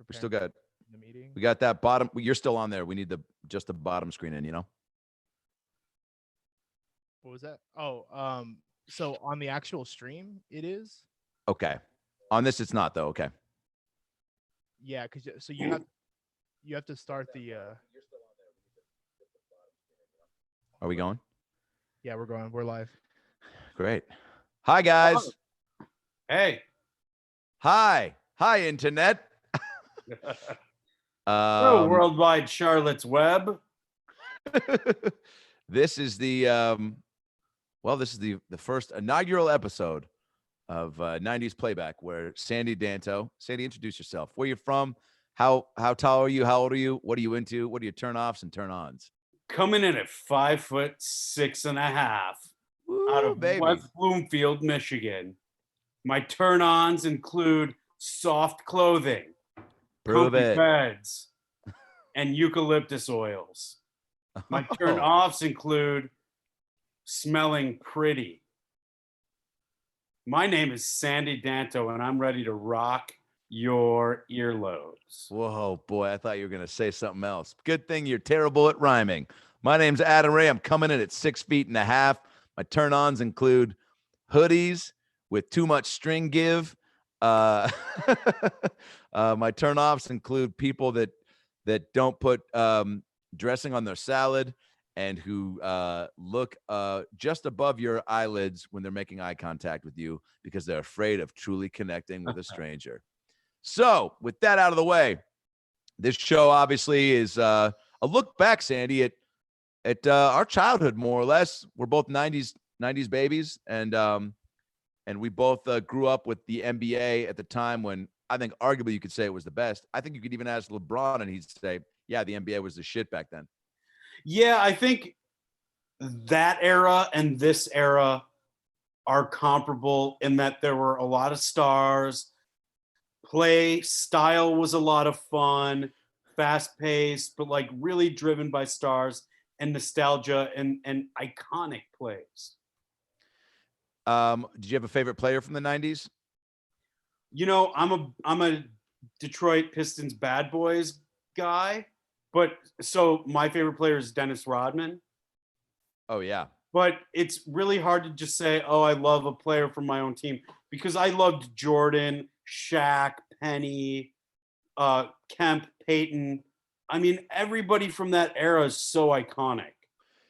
We still got the meeting. we got that bottom. You're still on there. We need just the bottom screen in. What was that? Oh, so on the actual stream, it is. Okay. On this, it's not though. Okay. Yeah, because so you have to start the. Are we going? Yeah, we're going. We're live. Great. Hi guys. Hey. Hi internet. Hello, worldwide Charlotte's Web. This is the this is the first inaugural episode of 90s Playback, where Sandy Danto. Sandy, introduce yourself. Where you're from? How tall are you? How old are you? What are you into? What are your turn-offs and turn-ons? Coming in at 5'6.5" out of West Bloomfield, Michigan. My turn-ons include soft clothing, comfy beds, and eucalyptus oils. My turn-offs include smelling pretty. My name is Sandy Danto, and I'm ready to rock your earlobes. Whoa, boy, I thought you were going to say something else. Good thing you're terrible at rhyming. My name's Adam Ray. I'm coming in at 6'1.5". My turn-ons include hoodies with too much string give. My turn-offs include people that don't put dressing on their salad and who look just above your eyelids when they're making eye contact with you because they're afraid of truly connecting with a stranger. So with that out of the way, this show obviously is a look back, Sandy, at our childhood, more or less. We're both 90s babies, and we both grew up with the NBA at the time when I think arguably you could say it was the best. I think you could even ask LeBron and he'd say, yeah, the NBA was the shit back then. Yeah, I think that era and this era are comparable in that there were a lot of stars. Play style was a lot of fun, fast-paced, but like really driven by stars and nostalgia and iconic plays. Did you have a favorite player from the 90s? You know, I'm a Detroit Pistons bad boys guy, but so my favorite player is Dennis Rodman. Oh yeah. But it's really hard to just say, oh, I love a player from my own team, because I loved Jordan, Shaq, Penny, Kemp, Peyton. I mean, everybody from that era is so iconic.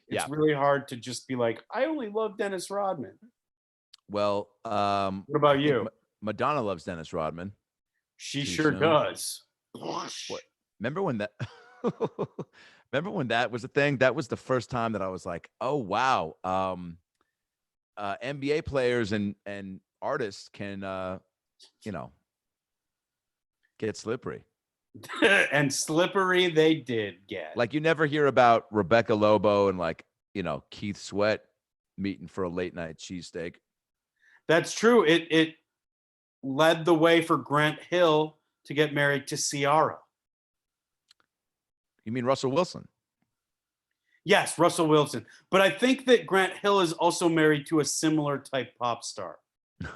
It's really hard to just be like, I only love Dennis Rodman. Well, what about you? Madonna loves Dennis Rodman. She sure does. What? Remember when that? Remember when that was a thing? That was the first time that I was like, "Oh wow, NBA players and artists can, get slippery." And slippery they did get. Like you never hear about Rebecca Lobo and Keith Sweat meeting for a late night cheesesteak. That's true. It led the way for Grant Hill to get married to Ciara. You mean Russell Wilson? Yes, Russell Wilson. But I think that Grant Hill is also married to a similar type pop star.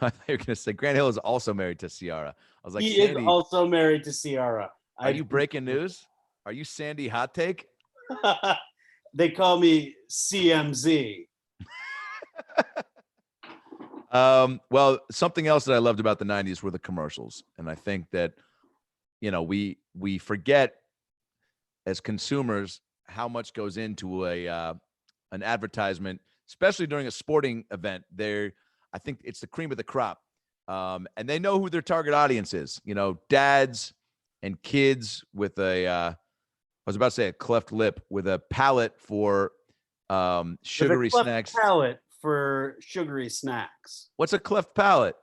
I thought you were going to say Grant Hill is also married to Ciara. I was like, he Sandy, is also married to Ciara. Are you breaking news? Are you Sandy Hot Take? They call me CMZ. Well, something else that I loved about the 90s were the commercials. And I think that, we forget as consumers how much goes into an advertisement, especially during a sporting event. I think it's the cream of the crop. And they know who their target audience is, dads and kids with I was about to say a cleft lip, with a palate for sugary snacks. Palate for sugary snacks. What's a cleft palate?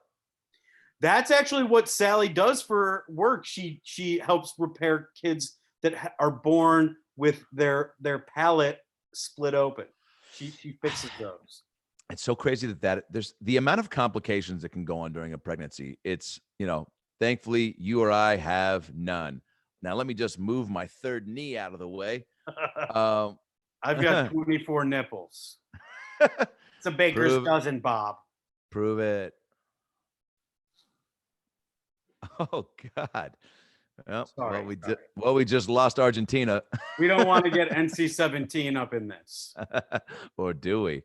That's actually what Sally does for work. She helps repair kids that are born with their palate split open. She fixes those. It's so crazy that there's the amount of complications that can go on during a pregnancy. It's, thankfully you or I have none. Now let me just move my third knee out of the way. I've got 24 nipples. It's a baker's dozen, Bob. Prove it. Oh God. Well, Sorry, we just lost Argentina. We don't want to get NC-17 up in this. Or do we?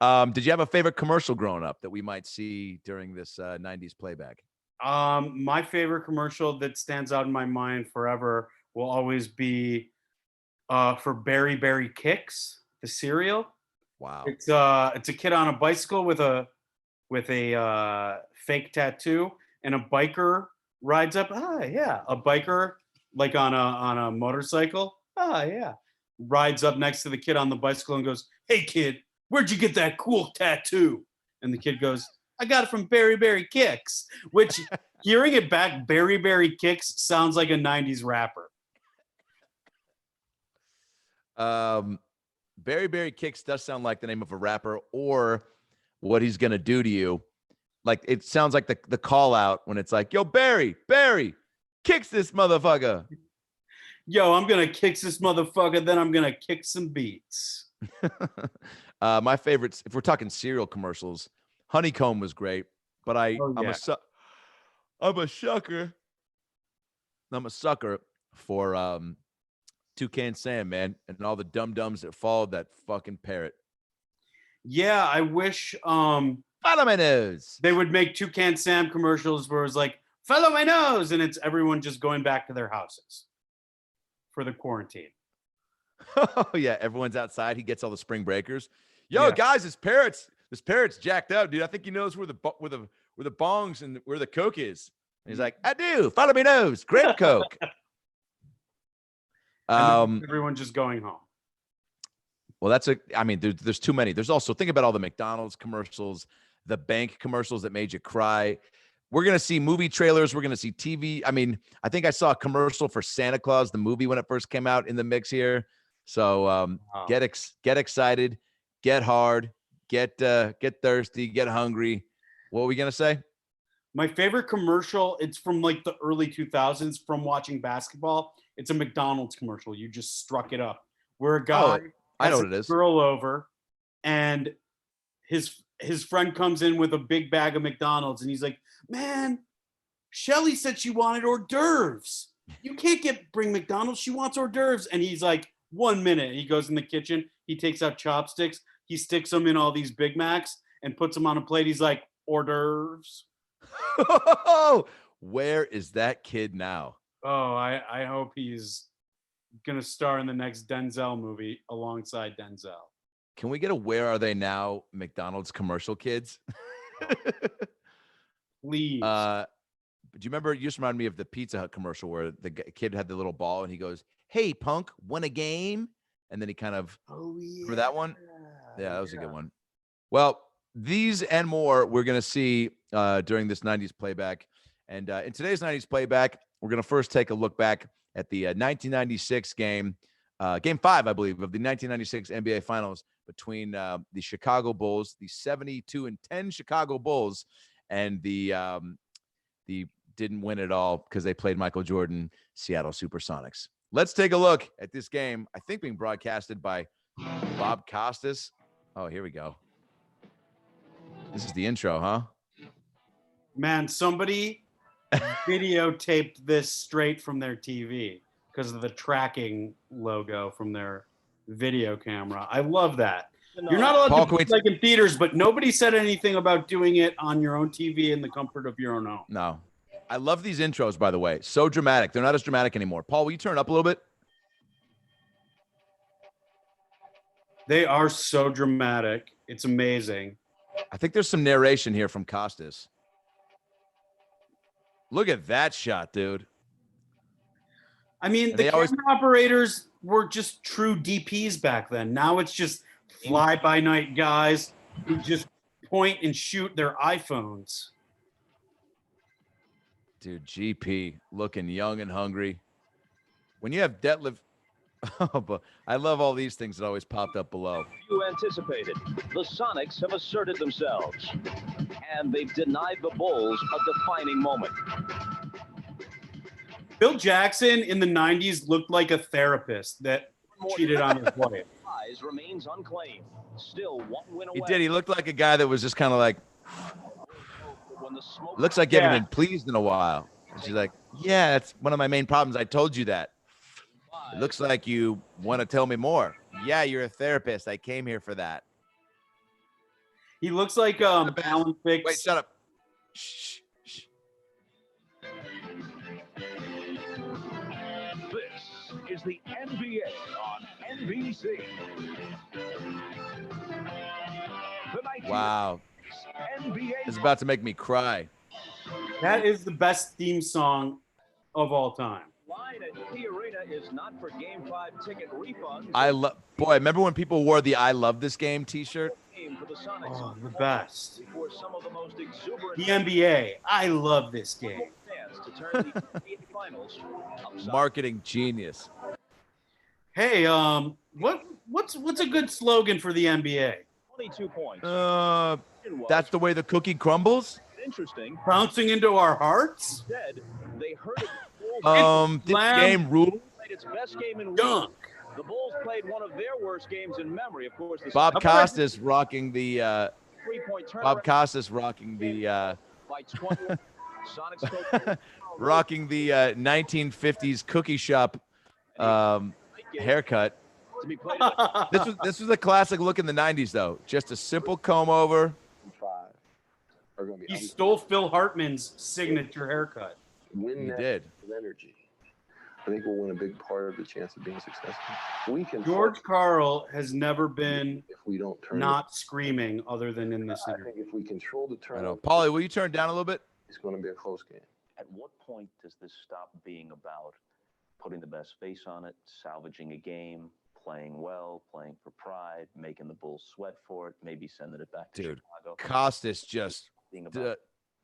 Did you have a favorite commercial growing up that we might see during this 90s playback? My favorite commercial that stands out in my mind forever will always be for Berry Berry Kicks, the cereal. Wow. It's a kid on a bicycle with a fake tattoo, and a biker rides up. A biker like on a motorcycle. Rides up next to the kid on the bicycle and goes, "Hey kid, where'd you get that cool tattoo?" And the kid goes, "I got it from Berry Berry Kicks," which, hearing it back, Berry Berry Kicks sounds like a 90s rapper. Berry Berry Kicks does sound like the name of a rapper or what he's going to do to you. Like, it sounds like the call out when it's like, "Yo, Barry, kicks this motherfucker." Yo, I'm going to kick this motherfucker, then I'm going to kick some beats. My favorites, if we're talking cereal commercials, Honeycomb was great, but I'm a sucker for Toucan Sam, man, and all the dum-dums that followed that fucking parrot. Yeah, I wish Follow my nose. they would make Toucan Sam commercials where it's like, "Follow my nose," and it's everyone just going back to their houses for the quarantine. Oh yeah, everyone's outside. He gets all the spring breakers. Yo, Yeah. guys, this parrot's jacked up, dude. I think he knows where the bongs and where the coke is. And he's like, "I do. Follow me nose. Grape coke." And then everyone just going home. Well, there's too many. There's also, think about all the McDonald's commercials, the bank commercials that made you cry. We're going to see movie trailers. We're going to see TV. I mean, I think I saw a commercial for Santa Claus, the movie, when it first came out, in the mix here. So Wow. get excited, get hard, get thirsty, get hungry. What were we going to say? My favorite commercial, it's from like the early 2000s from watching basketball. It's a McDonald's commercial. You just struck it up. Where a guy I know has what it a is. girl over, and his friend comes in with a big bag of McDonald's, and he's like, "Man, Shelly said she wanted hors d'oeuvres. You can't bring McDonald's. She wants hors d'oeuvres." And he's like, "1 minute." He goes in the kitchen. He takes out chopsticks. He sticks them in all these Big Macs and puts them on a plate. He's like, "Hors d'oeuvres." Where is that kid now? Oh, I hope he's gonna star in the next Denzel movie alongside Denzel. Can we get a "Where Are They Now" McDonald's commercial, kids? Please. Do you remember? You just reminded me of the Pizza Hut commercial where the kid had the little ball and he goes, "Hey, punk, win a game," and then he kind of. Oh yeah. For that one? Yeah, that was a good one. Well, these and more we're going to see during this 90s playback. And in today's 90s playback, we're going to first take a look back at the 1996 game, Game 5, I believe, of the 1996 NBA Finals between the Chicago Bulls, the 72-10 Chicago Bulls, and the didn't win it all because they played Michael Jordan, Seattle Supersonics. Let's take a look at this game, I think being broadcasted by Bob Costas. Oh, here we go. This is the intro, huh? Man, somebody videotaped this straight from their TV because of the tracking logo from their video camera. I love that. You're not allowed Paul, to do it like in theaters, but nobody said anything about doing it on your own TV in the comfort of your own home. No. I love these intros, by the way. So dramatic. They're not as dramatic anymore. Paul, will you turn it up a little bit? They are so dramatic. It's amazing. I think there's some narration here from Costas. Look at that shot, dude. I mean, And the they camera always- operators were just true DPs back then. Now it's just fly-by-night guys who just point and shoot their iPhones. Dude, GP looking young and hungry. When you have Detlef, oh, but I love all these things that always popped up below. You anticipated. The Sonics have asserted themselves, and they've denied the Bulls a defining moment. Bill Jackson in the 90s looked like a therapist that cheated on his wife. Prize remains unclaimed. Still one win away. He did. He looked like a guy that was just kind of like, When the smoke looks like he Yeah. hasn't been pleased in a while. And she's like, yeah, that's one of my main problems. I told you that. It looks like you want to tell me more. Yeah, you're a therapist. I came here for that. He looks like Alan Fix. Wait, shut up. Shh. This is the NBA on NBC. Wow. NBA It's about to make me cry. That is the best theme song of all time. line at the arena is not for Game 5 ticket refunds. Boy, remember when people wore the I Love This Game t-shirt? Oh, the best. For some of the most exuberant The NBA. I love this game. fans to turn the finals upside. Marketing genius. Hey, what's a good slogan for the NBA? 22 points. That's the way the cookie crumbles? Interesting. Bouncing into our hearts? Instead, they heard it. Did the game rule? Played its best game in Dunk. weeks. The Bulls played one of their worst games in memory. Of course, the Bob Costas rocking the three-point turnaround Bob Costas rocking the by 21. Sonics rocking the 1950s cookie shop haircut. to be played. This was a classic look in the 90s though. Just a simple comb over. He stole Phil Hartman's signature haircut. He did. Energy. I think we'll win a big part of the chance of being successful. We can. George Karl has never been if we don't turn not screaming other than in this I interview. think if we control the I know. turnover, Paulie, will you turn down a little bit? it's going to be a close game. At what point does this stop being about putting the best face on it, salvaging a game, playing well, playing for pride, making the Bulls sweat for it, maybe sending it back to Dude, Chicago? Costas just Being about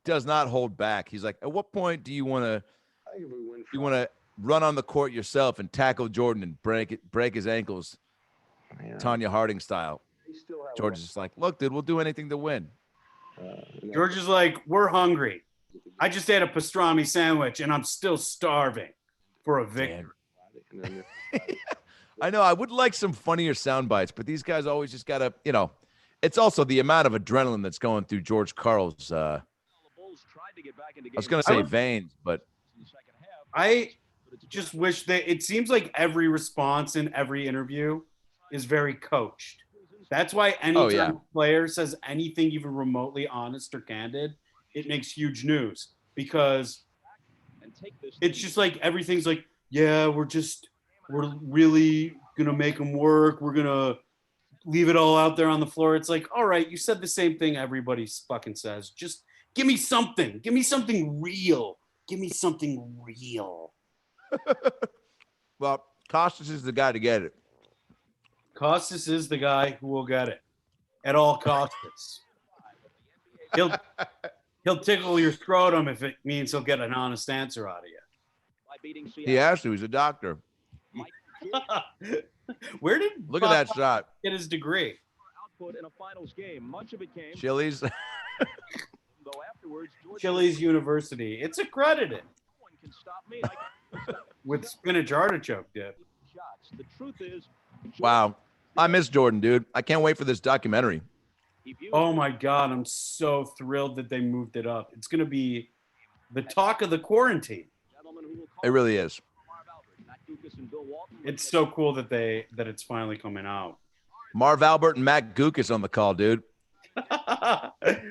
does not hold back. He's like, at what point do you want to I think if we win, run on the court yourself and tackle Jordan and break his ankles, Tanya Harding style? George is just like, look, dude, we'll do anything to win. George is like, we're hungry. I just ate a pastrami sandwich and I'm still starving for a victory. I know. I would like some funnier sound bites, but these guys always just gotta, it's also the amount of adrenaline that's going through George Karl's. I was gonna say veins, but I just wish that it seems like every response in every interview is very coached. That's why anytime a player says anything even remotely honest or candid, it makes huge news because it's just like everything's like, yeah, we're really gonna make them work. We're gonna leave it all out there on the floor. It's like, all right, you said the same thing everybody fucking says. Just give me something. Give me something real. Give me something real. Well, Costas is the guy to get it. Costas is the guy who will get it at all costs. He'll tickle your scrotum if it means he'll get an honest answer out of you. He has to. He's a doctor. Where did Look at that shot. Get his degree? output in a finals game. Much of it came Chili's. though afterwards. Chili's University. It's accredited No one can stop me. with spinach artichoke dip. Shots. The truth is, Wow. I miss Jordan, dude. I can't wait for this documentary. Oh my God, I'm so thrilled that they moved it up. It's going to be the talk of the quarantine. It really is. It's so cool that it's finally coming out. Marv Albert and Matt Gukas on the call, dude.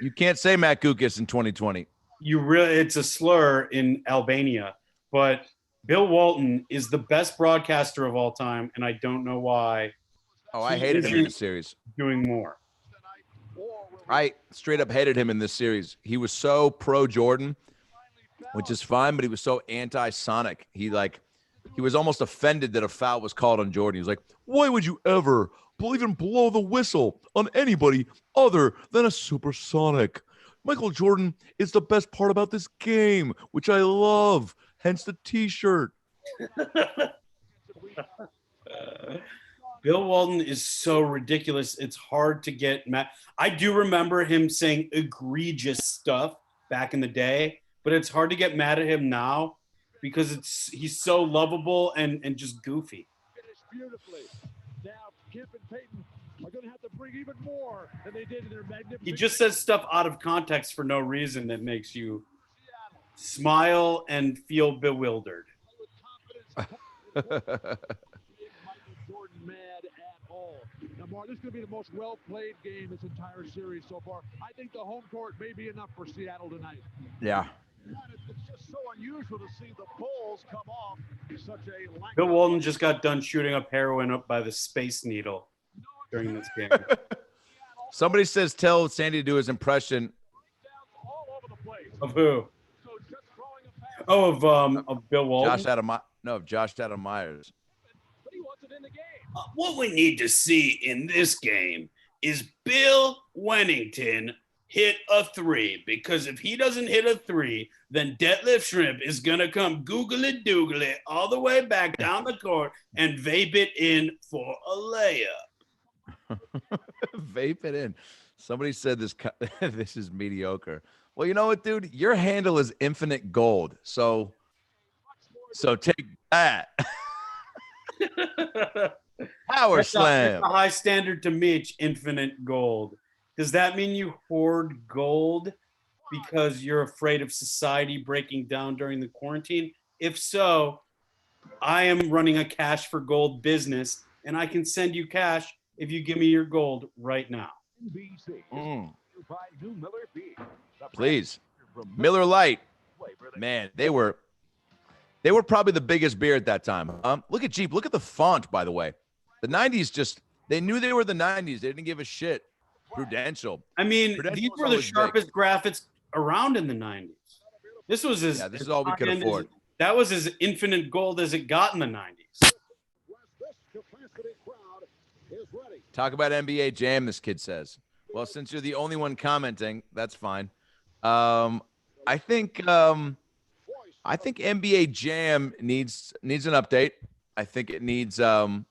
You can't say Matt Gukas in 2020. It's a slur in Albania, but Bill Walton is the best broadcaster of all time, and I don't know why. Oh, I hated him in this series. Doing more. I straight up hated him in this series. He was so pro Jordan, which is fine, but he was so anti-Sonic. He was almost offended that a foul was called on Jordan. He was like, why would you ever even blow the whistle on anybody other than a supersonic? Michael Jordan is the best part about this game, which I love, hence the t-shirt. Bill Walton is so ridiculous. It's hard to get mad. I do remember him saying egregious stuff back in the day, but it's hard to get mad at him now because he's so lovable and just goofy. Beautifully. Now, Kip and Peyton are going to have to bring even more than they did in their magnificent. He just says stuff out of context for no reason that makes you smile and feel bewildered. Jordan mad at all. Now, Mark, this is going to be the most well-played game this entire series so far. I think the home court may be enough for Seattle tonight. Yeah. It's just so unusual to see the Bulls come off such a Bill Walton just got done shooting up heroin up by the Space Needle during this game. Somebody says tell Sandy to do his impression. Of who? Oh, of Bill Walton. Josh Adam Myers. What we need to see in this game is Bill Wennington hit a three, because if he doesn't hit a three, then Detlef Shrimp is gonna come googly doogly all the way back down the court and vape it in for a layup. Vape it in. Somebody said this this is mediocre. Well, you know what, dude? Your handle is infinite gold. So take that. Power slam. That's a high standard to Mitch, infinite gold. Does that mean you hoard gold because you're afraid of society breaking down during the quarantine? If so, I am running a cash for gold business, and I can send you cash if you give me your gold right now. Please. Miller Lite. Man, they were probably the biggest beer at that time. Look at Jeep. Look at the font, by the way. The 90s they knew they were the 90s. They didn't give a shit. Prudential. I mean, Prudential these were the sharpest graphics around in the 90s. This was this is all we could afford. That was as infinite gold as it got in the 90s. Talk about NBA Jam, this kid says. Well, since you're the only one commenting, that's fine. I think NBA Jam needs an update. I think it needs How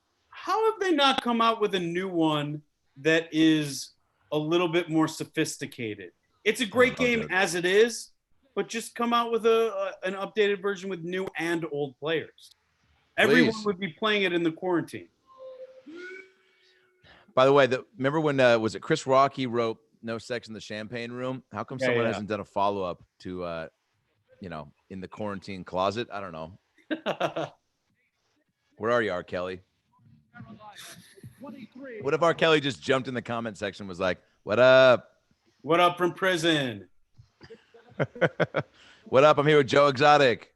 have they not come out with a new one that is a little bit more sophisticated? It's a great game as it is, but just come out with an updated version with new and old players. Everyone would be playing it in the quarantine. By the way, remember when was it Chris Rock? He wrote "No Sex in the Champagne Room." How come someone hasn't done a follow-up to, in the quarantine closet? I don't know. Where are you, R. Kelly? What if R. Kelly just jumped in the comment section and was like, "What up? What up from prison? What up? I'm here with Joe Exotic."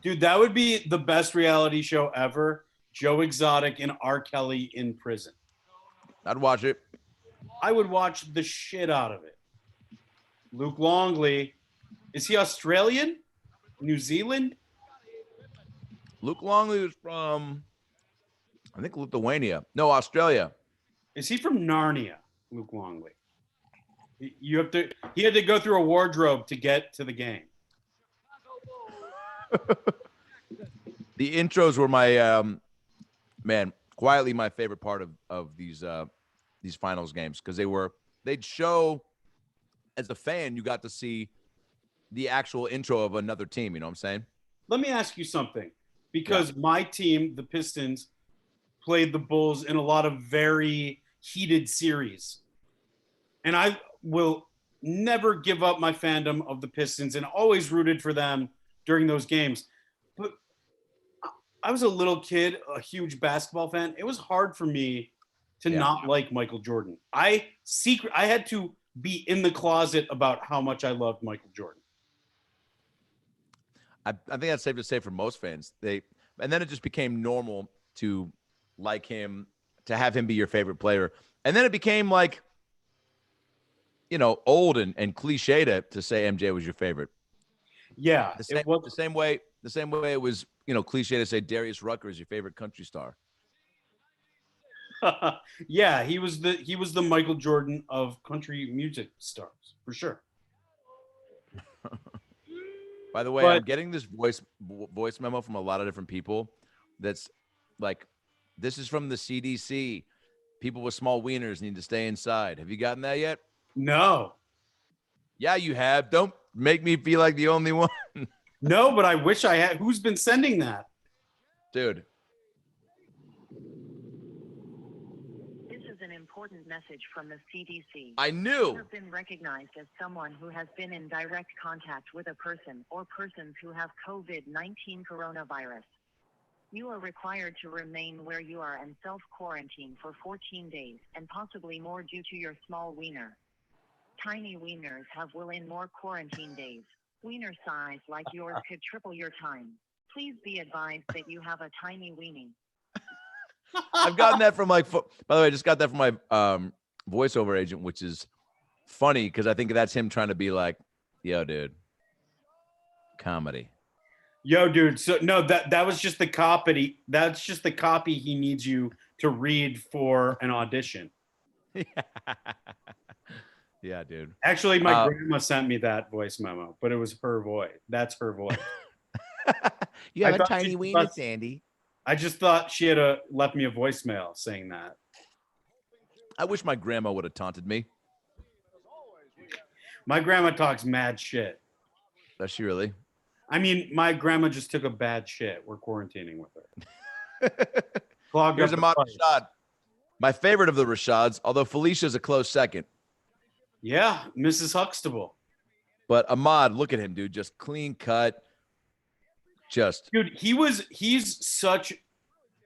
Dude, that would be the best reality show ever. Joe Exotic and R. Kelly in prison. I'd watch it. I would watch the shit out of it. Luke Longley. Is he Australian? New Zealand? Luke Longley was from, I think, Lithuania. No, Australia. Is he from Narnia, Luke Longley? He had to go through a wardrobe to get to the game. The intros were my quietly my favorite part of these finals games, because they'd show, as a fan, you got to see the actual intro of another team. You know what I'm saying? Let me ask you something, because my team, the Pistons, played the Bulls in a lot of very heated series, and I will never give up my fandom of the Pistons and always rooted for them during those games. But I was a little kid, a huge basketball fan. It was hard for me to not like Michael Jordan. I had to be in the closet about how much I loved Michael Jordan. I think that's safe to say for most fans. And then it just became normal to like him, to have him be your favorite player. And then it became like, old and cliche to say MJ was your favorite. Yeah. The same way it was, cliche to say Darius Rucker is your favorite country star. Yeah, he was the Michael Jordan of country music stars, for sure. By the way, I'm getting this voice memo from a lot of different people that's like, this is from the CDC. People with small wieners need to stay inside. Have you gotten that yet? No. Yeah, you have. Don't make me feel like the only one. No, but I wish I had. Who's been sending that? Dude. important message from the CDC. I You knew. have been recognized as someone who has been in direct contact with a person or persons who have COVID-19 coronavirus. You are required to remain where you are and self-quarantine for 14 days, and possibly more due to your small wiener. Tiny wieners have will in more quarantine days. Wiener size like yours could triple your time. Please be advised that you have a tiny weenie. I've gotten that from by the way, I just got that from my voiceover agent, which is funny because I think that's him trying to be like, yo, dude, comedy. Yo, dude. So no, that was just the copy. That's just the copy he needs you to read for an audition. Yeah, dude. Actually, my grandma sent me that voice memo, but it was her voice. That's her voice. You I have a thought tiny she wiener, thought- Sandy. I just thought she had left me a voicemail saying that. I wish my grandma would have taunted me. My grandma talks mad shit. Does she really? I mean, my grandma just took a bad shit. We're quarantining with her. Clogged Here's up a the Ahmad pipes. Rashad. My favorite of the Rashads, although Felicia's a close second. Yeah, Mrs. Huxtable. But Ahmad, look at him, dude. Just clean cut. Just Dude, he's such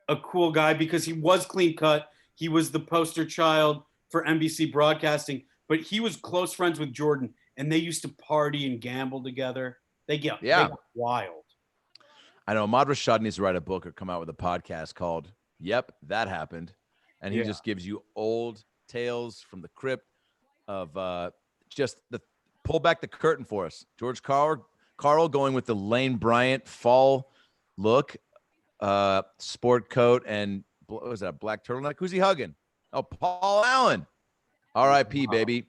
a cool guy because he was clean cut. He was the poster child for NBC Broadcasting, but he was close friends with Jordan, and they used to party and gamble together. They get wild. I know Ahmad Rashad needs to write a book or come out with a podcast called Yep, That Happened. And he just gives you old tales from the crypt of just the pull back the curtain for us. George Carl going with the Lane Bryant fall look, sport coat, and what was that, black turtleneck? Who's he hugging? Oh, Paul Allen. R.I.P., baby,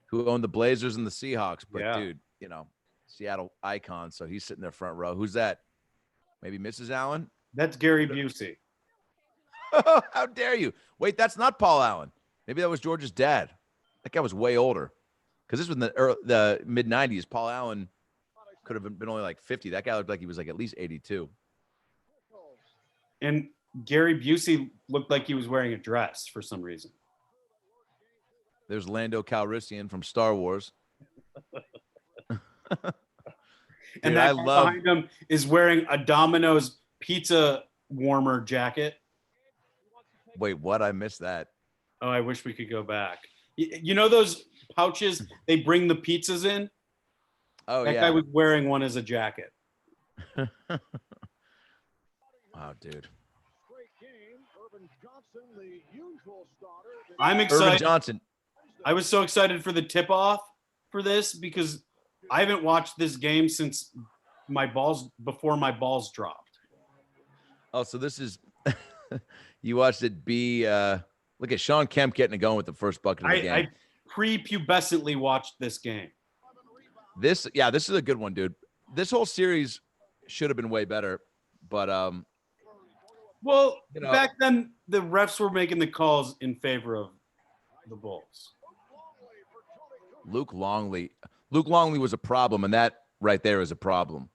who owned the Blazers and the Seahawks. But, dude, you know, Seattle icon, so he's sitting there front row. Who's that? Maybe Mrs. Allen? That's Gary Busey. How dare you? Wait, that's not Paul Allen. Maybe that was George's dad. That guy was way older. Because this was in the mid-'90s. Paul Allen could have been only like 50. That guy looked like he was like at least 82. And Gary Busey looked like he was wearing a dress for some reason. There's Lando Calrissian from Star Wars. And Dude, that I guy love. behind him is wearing a Domino's pizza warmer jacket. Wait, what? I missed that. Oh, I wish we could go back. You know those pouches they bring the pizzas in? Oh, That yeah. guy was wearing one as a jacket. Wow, dude. I'm Irvin excited. Johnson. I was so excited for the tip-off for this because I haven't watched this game since before my balls dropped. Oh, so this is you watched it be look at Sean Kemp getting it going with the first bucket of the game. I prepubescently watched this game. This is a good one, dude. This whole series should have been way better, but Well, you know, back then the refs were making the calls in favor of the Bulls. Luke Longley was a problem, and that right there is a problem.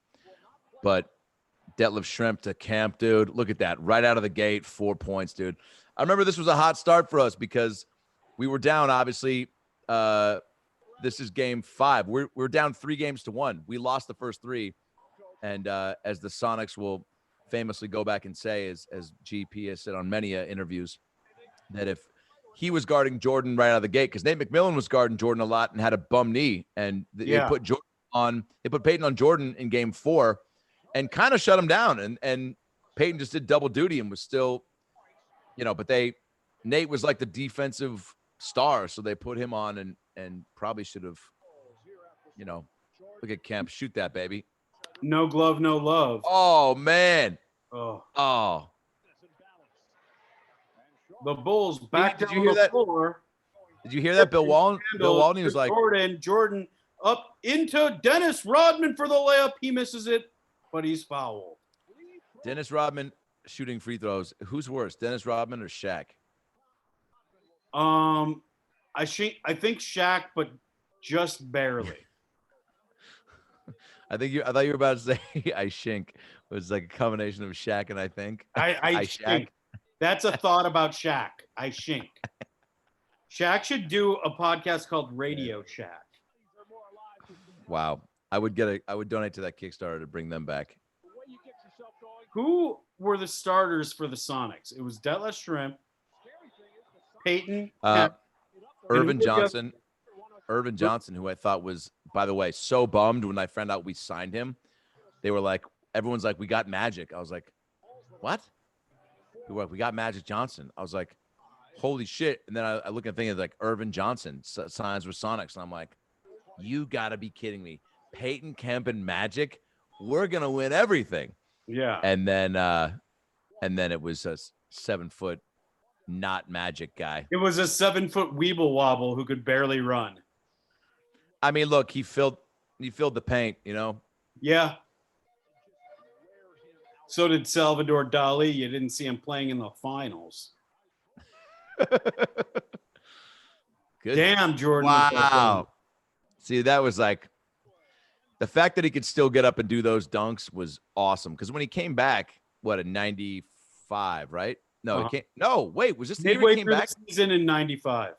But Detlef Schrempf to Camp, dude, look at that. Right out of the gate, 4 points, dude. I remember this was a hot start for us because we were down, obviously. This is game 5. We're down 3-1. We lost the first 3. And as the Sonics will famously go back and say, as GP has said on many interviews, that if he was guarding Jordan right out of the gate, because Nate McMillan was guarding Jordan a lot and had a bum knee, and they put Peyton on Jordan in game 4 and kind of shut him down. And Peyton just did double duty and was still, but Nate was like the defensive star, so they put him on and probably should have, look at Kemp, shoot that baby. No glove, no love. Oh man. Oh. The Bulls back Did down you hear the that? floor. Did you hear that? Bill Walton he was like, Jordan up into Dennis Rodman for the layup. He misses it, but he's fouled. Dennis Rodman shooting free throws. Who's worse, Dennis Rodman or Shaq? I think Shaq, but just barely. I thought you were about to say I shink. It was like a combination of Shaq and I think. I Shaq. shink. That's a thought about Shaq. I shink. Shaq should do a podcast called Radio Shack. Wow. I would donate to that Kickstarter to bring them back. Who were the starters for the Sonics? It was Detlef Shrimp, Peyton, Irvin Johnson, who I thought was, by the way, so bummed when I found out we signed him. They were like, everyone's like, we got Magic. I was like, what? They were like, we got Magic Johnson. I was like, holy shit. And then I look at things like Irvin Johnson signs with Sonics. And I'm like, you got to be kidding me. Peyton, Kemp, and Magic, we're going to win everything. Yeah. And then it was a 7-foot not Magic guy. It was a 7-foot weeble wobble who could barely run. I mean, look, he filled the paint, you know? Yeah. So did Salvador Dali. You didn't see him playing in the finals. Good. Damn, Jordan. Wow. See, that was like the fact that he could still get up and do those dunks was awesome. Because when he came back, in 95, right? No, he can't. No, wait, was this the year he came back? Season in 95.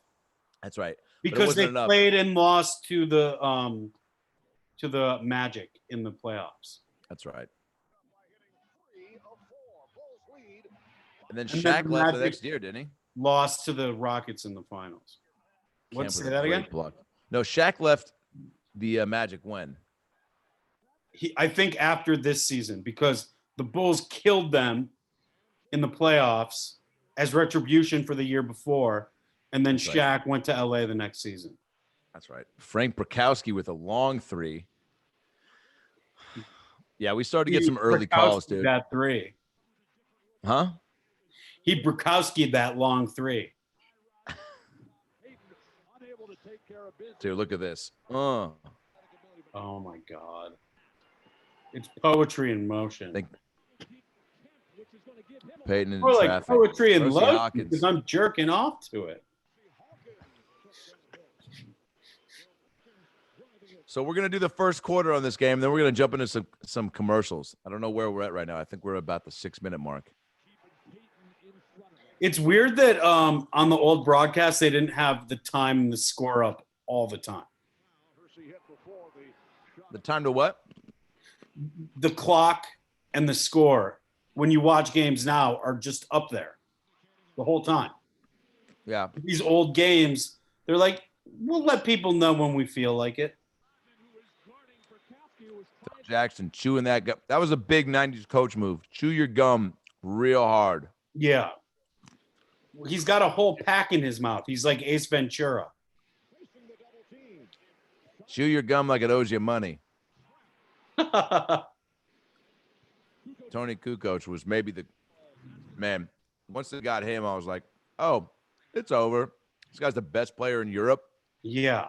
That's right. Because they played and lost to the Magic in the playoffs. That's right. And then Shaq left the next year, didn't he? Lost to the Rockets in the finals. Let's say that again. Block. No, Shaq left the Magic when? I think after this season, because the Bulls killed them in the playoffs as retribution for the year before, and then Shaq went to LA the next season. That's right. Frank Brakowski with a long three. Yeah, we started to get some early calls, dude. That three. Huh? He Brakowski'd that long three. Dude, look at this. Oh my God. It's poetry in motion. Peyton in More like traffic. poetry in motion because I'm jerking off to it. So we're going to do the first quarter on this game. Then we're going to jump into some commercials. I don't know where we're at right now. I think we're about the 6-minute mark. It's weird that on the old broadcast, they didn't have the time and the score up all the time. The time to what? The clock and the score, when you watch games now, are just up there the whole time. Yeah. These old games, they're like, we'll let people know when we feel like it. Phil Jackson chewing that gum. That was a big 90s coach move. Chew your gum real hard. Yeah. He's got a whole pack in his mouth. He's like Ace Ventura. Chew your gum like it owes you money. Tony Kukoc was maybe the man. Once they got him, I was like, oh, it's over. This guy's the best player in Europe. Yeah.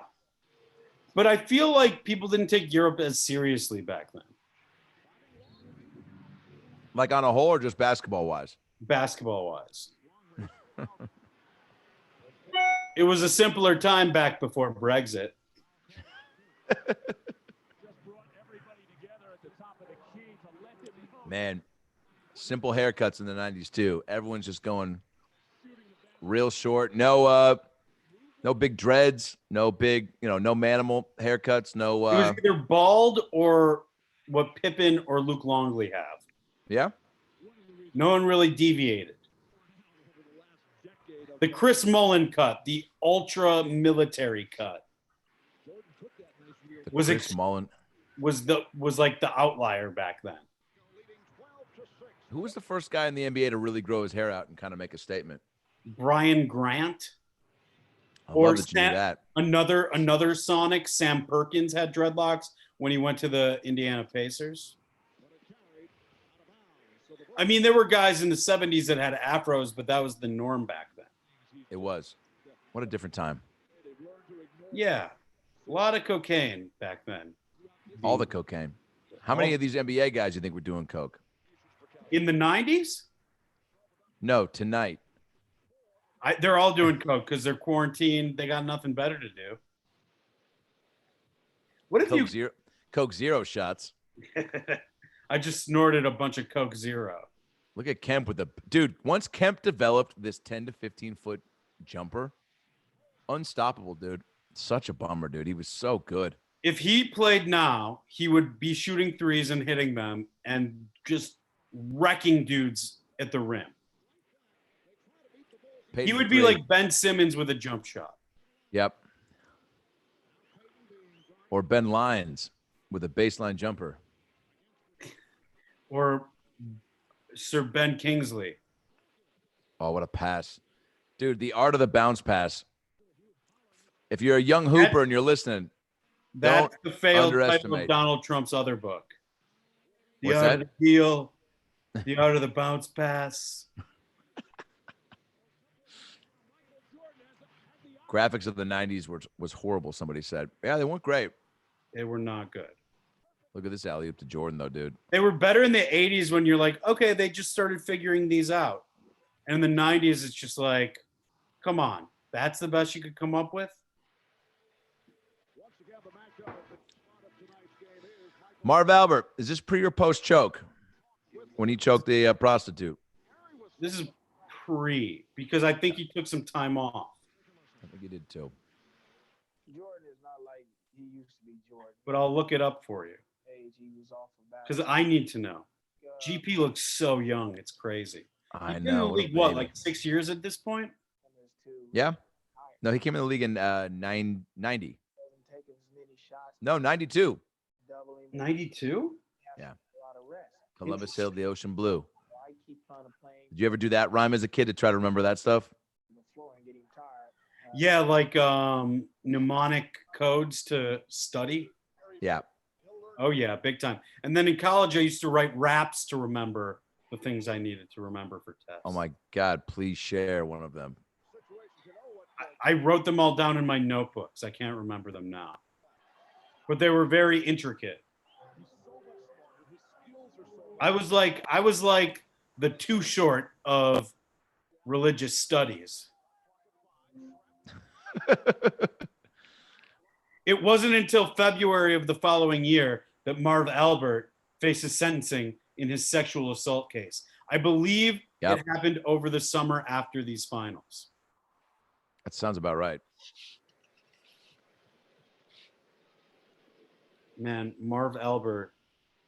But I feel like people didn't take Europe as seriously back then. Like on a whole or just basketball-wise? Basketball-wise. It was a simpler time back before Brexit. Man, simple haircuts in the 90s too. Everyone's just going real short. No big dreads, no big, no manimal haircuts, no It was either bald or what Pippen or Luke Longley have. Yeah. No one really deviated. The Chris Mullin cut, the ultra military cut. Was Chris Mullin was like the outlier back then. Who was the first guy in the NBA to really grow his hair out and kind of make a statement? Brian Grant. Or that. Another Sonic, Sam Perkins, had dreadlocks when he went to the Indiana Pacers. I mean, there were guys in the 70s that had afros, but that was the norm back then. It was. What a different time. Yeah. A lot of cocaine back then. All the cocaine. How many of these NBA guys do you think were doing coke? In the 90s? No, tonight. They're all doing coke because they're quarantined. They got nothing better to do. What if Coke Zero shots? I just snorted a bunch of Coke Zero. Look at Kemp with the dude. Once Kemp developed this 10 to 15 foot jumper, Unstoppable, dude. Such a bummer, dude. He was so good. If he played now, he would be shooting threes and hitting them and just wrecking dudes at the rim. Paid He for would be three. like Ben Simmons with a jump shot. Yep. Or Ben Lyons with a baseline jumper. Or Sir Ben Kingsley. Oh, what a pass. Dude, the art of the bounce pass. If you're a young hooper and you're listening, That's the failed title underestimate. of Donald Trump's other book. The What's art that? of the heel, the art of the bounce pass. graphics of the 90s was horrible, somebody said. Yeah, they weren't great. They were not good. Look at this alley-oop to Jordan, though, dude. They were better in the 80s when you're like, okay, they just started figuring these out. And in the 90s, it's just like, come on. That's the best you could come up with? Marv Albert, is this pre or post choke? When he choked the prostitute? This is pre, because I think he took some time off. I think he did too. Jordan is not like he used to be Jordan. But I'll look it up for you. Age, he was off of that. Because I need to know. GP looks so young. It's crazy. I He's been in know. the what a league, what, baby. like 6 years at this point? Yeah. No, he came in the league in 90. Doesn't take as many shots. No, 92. Doubling. 92? Yeah. A lot of rest. Columbus sailed the ocean blue. I keep trying to play Did you ever do that rhyme as a kid to try to remember that stuff? the floor and getting tired. Yeah, like mnemonic codes to study. Yeah. Oh, yeah, big time. And then in college, I used to write raps to remember the things I needed to remember for tests. Oh, my God. Please share one of them. I wrote them all down in my notebooks. I can't remember them now. But they were very intricate. I was like the Too Short of religious studies. It wasn't until February of the following year that Marv Albert faces sentencing in his sexual assault case. I believe Yep. it happened over the summer after these finals. That sounds about right. Man, Marv Albert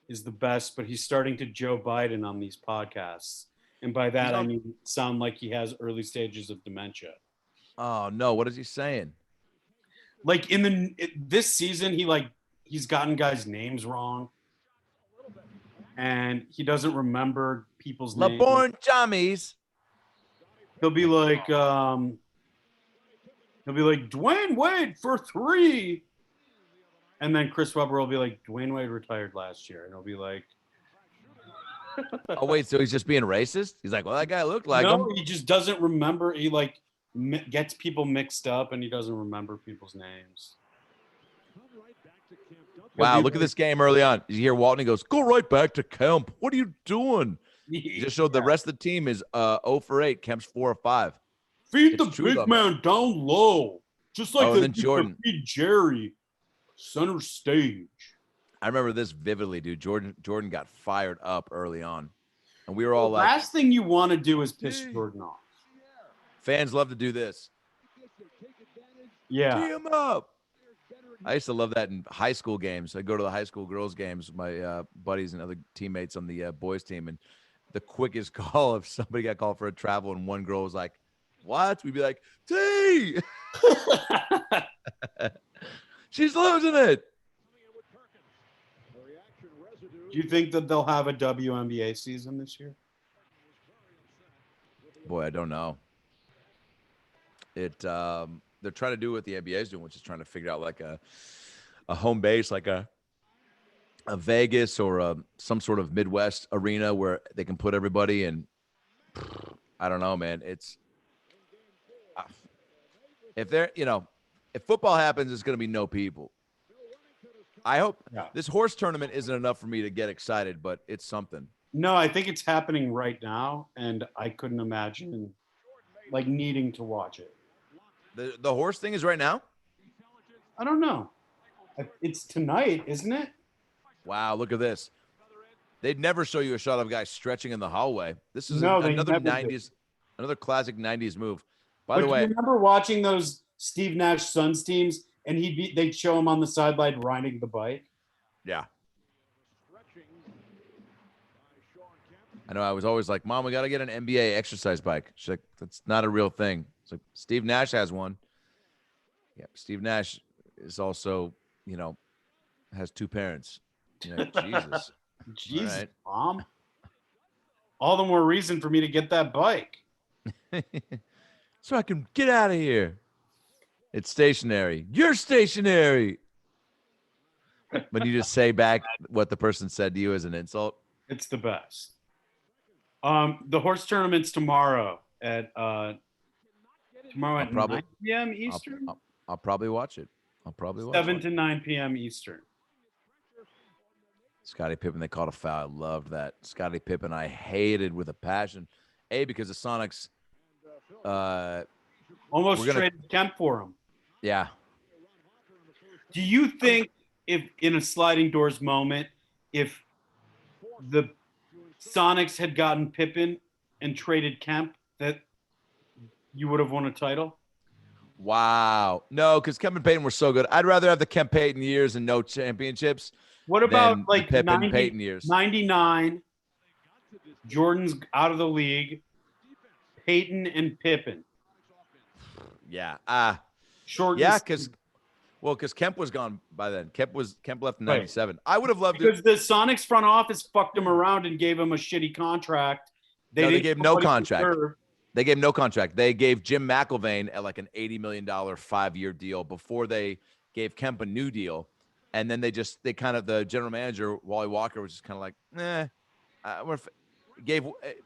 is the best, but he's starting to Joe Biden on these podcasts. And by that, I mean sound like he has early stages of dementia. Oh, no. What is he saying? Like this season, he's gotten guys' names wrong. And he doesn't remember people's names. LeBorn Jammies. He'll be like Dwayne Wade for 3. And then Chris Webber will be like, Dwayne Wade retired last year. And he'll be like, Oh, wait. So he's just being racist? He's like, well, that guy looked like no, him. he just doesn't remember. He gets people mixed up and he doesn't remember people's names. Wow, look at this game early on. You hear Walton, he goes, go right back to Kemp. What are you doing? He just showed the rest of the team is 0 for 8. Kemp's 4 or 5. Feed It's the true, big though. man down low. Just like Oh, and they then used to Jordan. feed Jerry center stage. I remember this vividly, dude. Jordan got fired up early on. And we were all The like, last thing you want to do is piss Jordan off. fans love to do this. Yeah. Tee him up. I used to love that in high school games. I go to the high school girls games with my buddies and other teammates on the boys team. And the quickest call, if somebody got called for a travel and one girl was like, what? We'd be like, T! She's losing it. Do you think that they'll have a WNBA season this year? Boy, I don't know. They're trying to do what the NBA is doing, which is trying to figure out like a home base, like a Vegas or some sort of Midwest arena where they can put everybody in. I don't know, man. It's if football happens, it's going to be no people. I hope this horse tournament isn't enough for me to get excited, but it's something. No, I think it's happening right now, and I couldn't imagine like needing to watch it. The horse thing is right now? I don't know. It's tonight, isn't it? Wow, look at this. They'd never show you a shot of a guy stretching in the hallway. This is No, they another never did. 90s, another classic 90s move. By But the do way, you remember watching those Steve Nash Suns teams, and they'd show him on the sideline riding the bike. Yeah. I know. I was always like, Mom, we got to get an NBA exercise bike. She's like, that's not a real thing. It's like, Steve Nash has one. Yeah. Steve Nash is also, has two parents. Jesus. Jesus, right. Mom. All the more reason for me to get that bike. So I can get out of here. It's stationary. You're stationary. When you just say back what the person said to you as an insult. It's the best. The horse tournament's tomorrow at 9 p.m. Eastern. I'll probably watch it. 7 to 9 p.m. Eastern. Scottie Pippen, they called a foul. I loved that. Scottie Pippen, I hated with a passion. Because the Sonics almost traded Kemp for him. Yeah. Do you think if in a sliding doors moment, if the Sonics had gotten Pippen and traded Kemp, that you would have won a title? Wow. No, because Kemp and Payton were so good. I'd rather have the Kemp Payton years and no championships. What about like Pippen Payton years? 99, Jordan's out of the league, Payton and Pippen. Yeah. Short. Yeah, because Kemp was gone by then. Kemp left in 97. Right. I would have loved because the Sonics front office fucked him around and gave him a shitty contract. They gave no contract. They gave no contract. They gave Jim McIlvaine at like an $80 million 5-year deal before they gave Kemp a new deal. And then the general manager, Wally Walker, was just kind of like,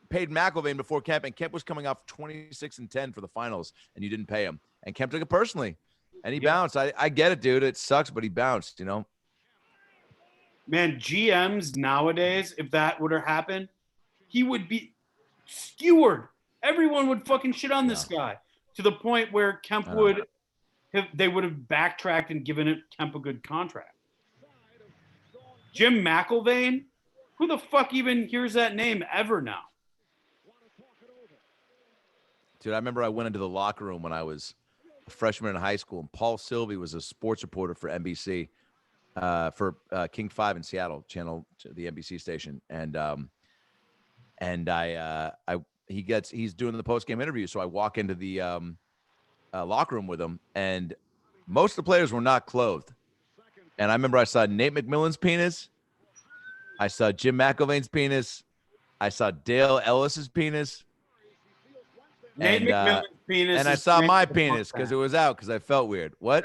paid McIlvaine before Kemp, and Kemp was coming off 26-10 for the finals, and you didn't pay him. And Kemp took it personally, and he bounced. I get it, dude. It sucks, but he bounced, Man, GMs nowadays, if that would have happened, he would be skewered. Everyone would fucking shit on this guy to the point where Kemp they would have backtracked and given Kemp a good contract. Jim McIlvaine? Who the fuck even hears that name ever now? Dude, I remember I went into the locker room when I was a freshman in high school, and Paul Sylvie was a sports reporter for NBC, for King 5 in Seattle, the NBC station. And he's doing the post-game interview, so I walk into the locker room with him, and most of the players were not clothed. And I remember I saw Nate McMillan's penis. I saw Jim McIlvaine's penis. I saw Dale Ellis's penis. Nate McMillan's penis. And I saw my penis because it was out because I felt weird. What?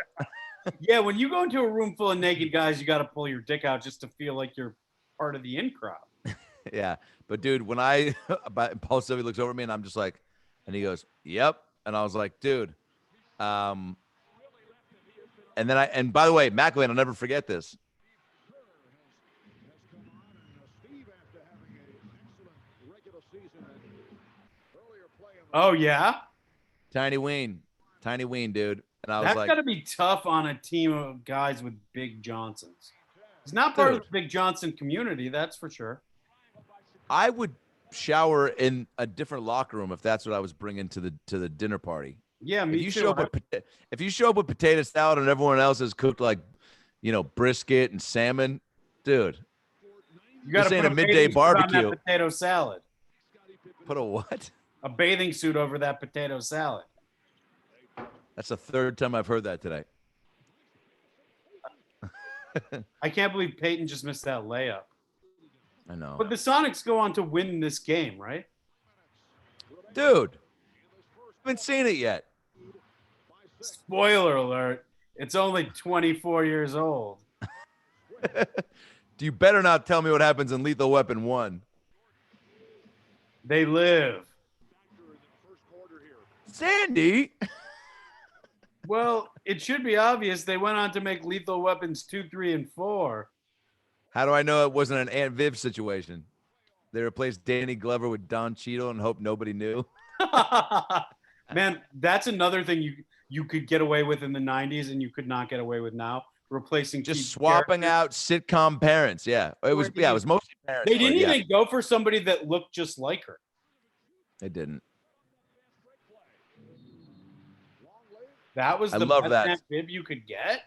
Yeah, when you go into a room full of naked guys, you got to pull your dick out just to feel like you're part of the in crowd. Yeah. But, dude, when Paul Sylvie looks over at me, and I'm just like, and he goes, yep. And I was like, dude. And by the way, McIlvaine, I'll never forget this. Oh, yeah? Tiny Ween, dude. And I was That's like, got to be tough on a team of guys with Big Johnsons. He's not part of the Big Johnson community, that's for sure. I would shower in a different locker room if that's what I was bringing to the dinner party. Yeah, me if too. If you show up with potato salad and everyone else has cooked like, brisket and salmon, dude, you got to put a midday barbecue. On that potato salad. Put a what? A bathing suit over that potato salad. That's the third time I've heard that today. I can't believe Peyton just missed that layup. I know. But the Sonics go on to win this game, right? Dude, I haven't seen it yet. Spoiler alert. It's only 24 years old. You better not tell me what happens in Lethal Weapon 1. They live. Sandy? Well, it should be obvious. They went on to make Lethal Weapons 2, 3, and 4. How do I know it wasn't an Aunt Viv situation? They replaced Danny Glover with Don Cheadle and hope nobody knew. Man, that's another thing you could get away with in the 90s and you could not get away with now. Replacing just swapping out sitcom parents. Yeah. It was mostly parents. They didn't even go for somebody that looked just like her. They didn't. That was I the love best that. Sam bib you could get.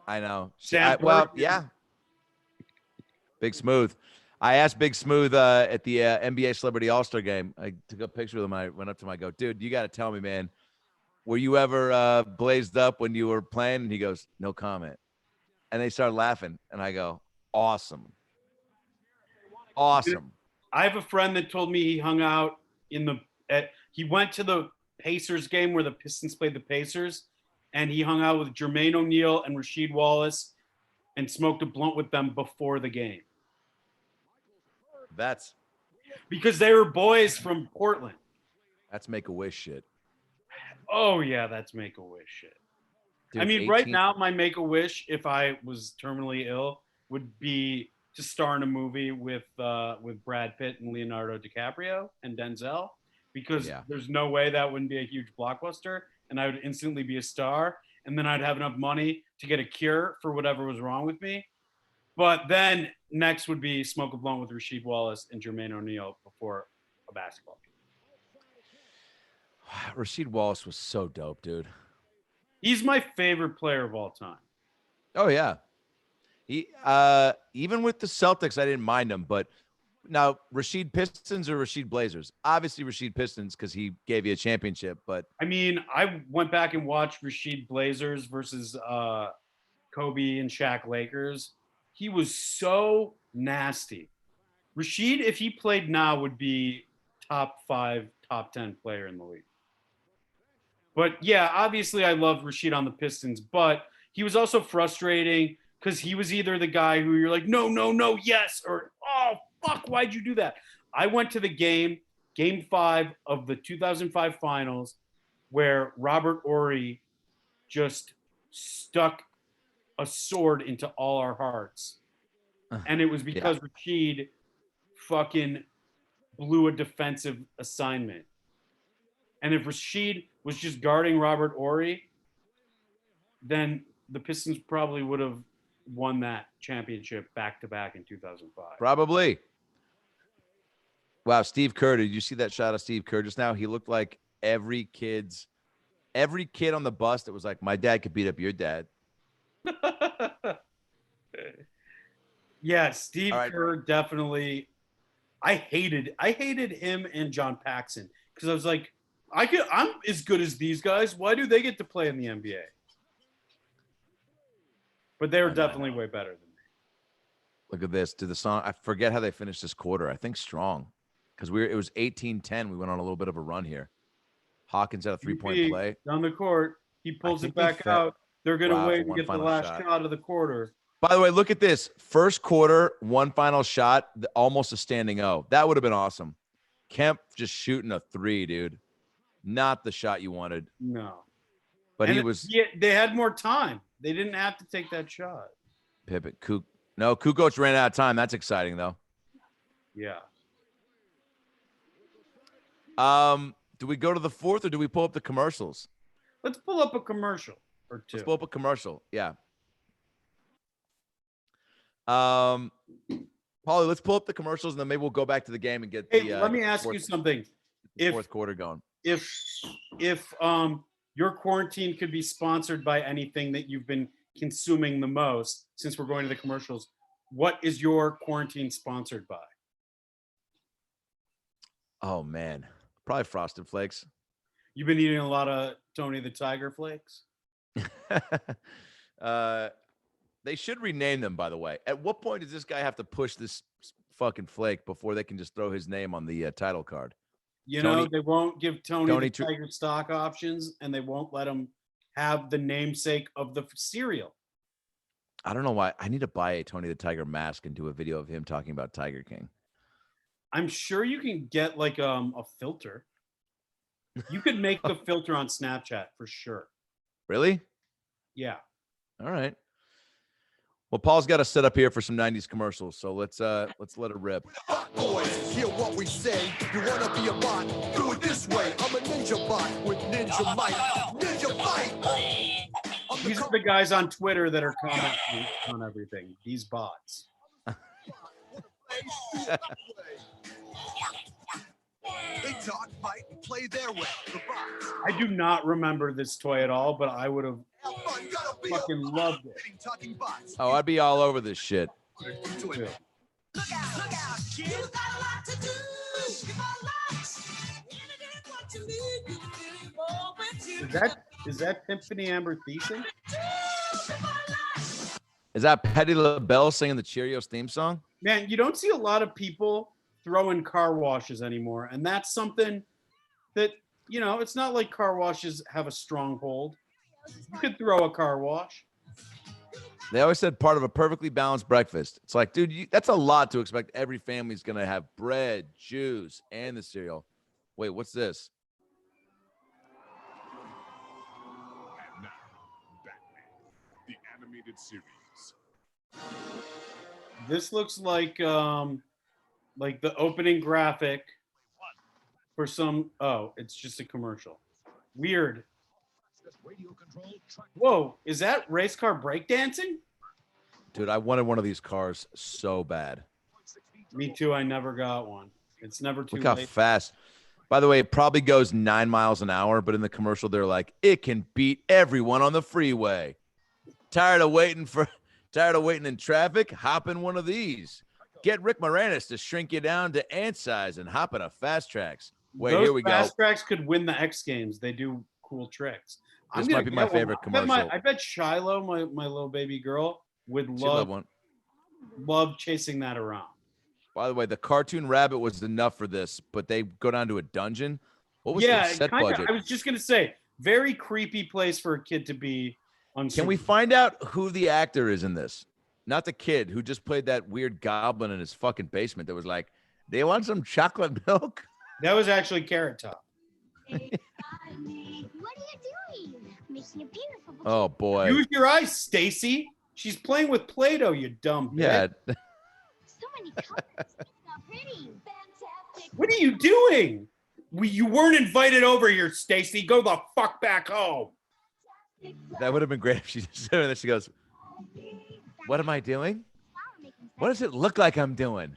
I know. Sam Well, Perkins. yeah. Big Smooth. I asked Big Smooth at the NBA Celebrity All-Star game. I took a picture with him. I went up to him. I go, dude, you got to tell me, man, were you ever blazed up when you were playing? And he goes, no comment. And they started laughing. And I go, awesome. Awesome. I have a friend that told me he hung out he went to the Pacers game where the Pistons played the Pacers, and he hung out with Jermaine O'Neal and Rasheed Wallace and smoked a blunt with them before the game. That's Because they were boys from Portland. Make-A-Wish shit. Oh, yeah, that's Make-A-Wish shit. Dude, I mean, 18 right now, my Make-A-Wish, if I was terminally ill, would be to star in a movie with Brad Pitt and Leonardo DiCaprio and Denzel, because there's no way that wouldn't be a huge blockbuster, and I would instantly be a star, and then I'd have enough money to get a cure for whatever was wrong with me. But then next would be smoke a blunt with Rasheed Wallace and Jermaine O'Neal before a basketball game. Rasheed Wallace was so dope, dude. He's my favorite player of all time. Oh, yeah. He even with the Celtics, I didn't mind him. But now, Rasheed Pistons or Rasheed Blazers? Obviously, Rasheed Pistons because he gave you a championship. But I mean, I went back and watched Rasheed Blazers versus Kobe and Shaq Lakers. He was so nasty. Rasheed, if he played now, would be top 5, top 10 player in the league. But yeah, obviously I love Rasheed on the Pistons, but he was also frustrating because he was either the guy who you're like, no, yes, or, oh, fuck, why'd you do that? I went to the game 5 of the 2005 finals, where Robert Horry just stuck a sword into all our hearts. And it was because Rasheed fucking blew a defensive assignment. And if Rasheed was just guarding Robert Horry, then the Pistons probably would have won that championship back-to-back in 2005. probably. Wow, Steve Kerr. Did you see that shot of Steve Kerr just now? He looked like every kid on the bus that was like, my dad could beat up your dad. Yeah, Steve Kerr definitely. I hated him and John Paxson because I was like, I'm as good as these guys. Why do they get to play in the NBA? But they were definitely way better than me. Look at this. To the song. I forget how they finished this quarter. I think strong because it was 18-10. We went on a little bit of a run here. Hawkins had a 3-point play down the court. He pulls it back out. They're going to wait and get the last shot of the quarter. By the way, look at this. First quarter, one final shot, almost a standing O. That would have been awesome. Kemp just shooting a 3, dude. Not the shot you wanted. No. But they had more time. They didn't have to take that shot. Pippen. Kukoc ran out of time. That's exciting, though. Yeah. Do we go to the fourth or do we pull up the commercials? Let's pull up a commercial or two. Let's pull up a commercial. Yeah. Paulie, let's pull up the commercials and then maybe we'll go back to the game and get let me ask you something. Fourth quarter going. If your quarantine could be sponsored by anything that you've been consuming the most, since we're going to the commercials, what is your quarantine sponsored by? Oh man, probably Frosted Flakes. You've been eating a lot of Tony the Tiger flakes? They should rename them, by the way. At what point does this guy have to push this fucking flake before they can just throw his name on the title card? You know, they won't give Tony the Tiger stock options, and they won't let him have the namesake of the cereal. I don't know why. I need to buy a Tony the Tiger mask and do a video of him talking about Tiger King. I'm sure you can get like a filter. You could make the filter on Snapchat for sure. Really? Yeah. All right. Well, Paul's got us set up here for some 90s commercials, so let's let it rip. Boys, hear what we say. You wanna be a bot? Do it this way. I'm a ninja bot with ninja might. Ninja fight. These are the guys on Twitter that are commenting on everything. These bots. They talk, fight, and play their way. The box. I do not remember this toy at all, but I would have Have fun, gotta be fucking a loved it. hitting, talking box. Oh, I'd be all over this shit. Enjoy it. Look out, kid. You got a lot to do. You got lots. Anything what you need, you can involve with you. Is that Tiffany Amber Thiessen? Is that Patti LaBelle singing the Cheerios theme song? Man, you don't see a lot of people throwing car washes anymore. And that's something that, you know, it's not like car washes have a stronghold. You could throw a car wash. They always said part of a perfectly balanced breakfast. It's like, dude, that's a lot to expect. Every family's going to have bread, juice, and the cereal. Wait, what's this? And now, Batman, the animated series. This looks like the opening graphic for some. Oh, it's just a commercial. Weird. Whoa, is that race car breakdancing? Dude, I wanted one of these cars so bad. Me too. I never got one. It's never too Look how late. fast. By the way, it probably goes 9 miles an hour, but in the commercial, they're like, it can beat everyone on the freeway. Tired of waiting in traffic? Hop in one of these. Get Rick Moranis to shrink you down to ant size and hop in a Fast Tracks. Wait, Those here we go. Fast Tracks could win the X Games. They do cool tricks. This gonna might be my get one. favorite I bet commercial. I bet Shiloh, my little baby girl, would She'd love love one. chasing that around. By the way, the cartoon rabbit was enough for this, but they go down to a dungeon. What was the set budget? I was just gonna say, very creepy place for a kid to be. Can we find out who the actor is in this? Not the kid who just played that weird goblin in his fucking basement that was like, "Do you want some chocolate milk?" That was actually Carrot Top. What are you doing? Making a beautiful. Oh boy. Use your eyes, Stacy. She's playing with Play-Doh, you dumb bitch. Yeah. So many colors. It's not pretty. Fantastic. What are you doing? You weren't invited over here, Stacy. Go the fuck back home. That would have been great if she just said it and then she goes, "What am I doing? What does it look like I'm doing?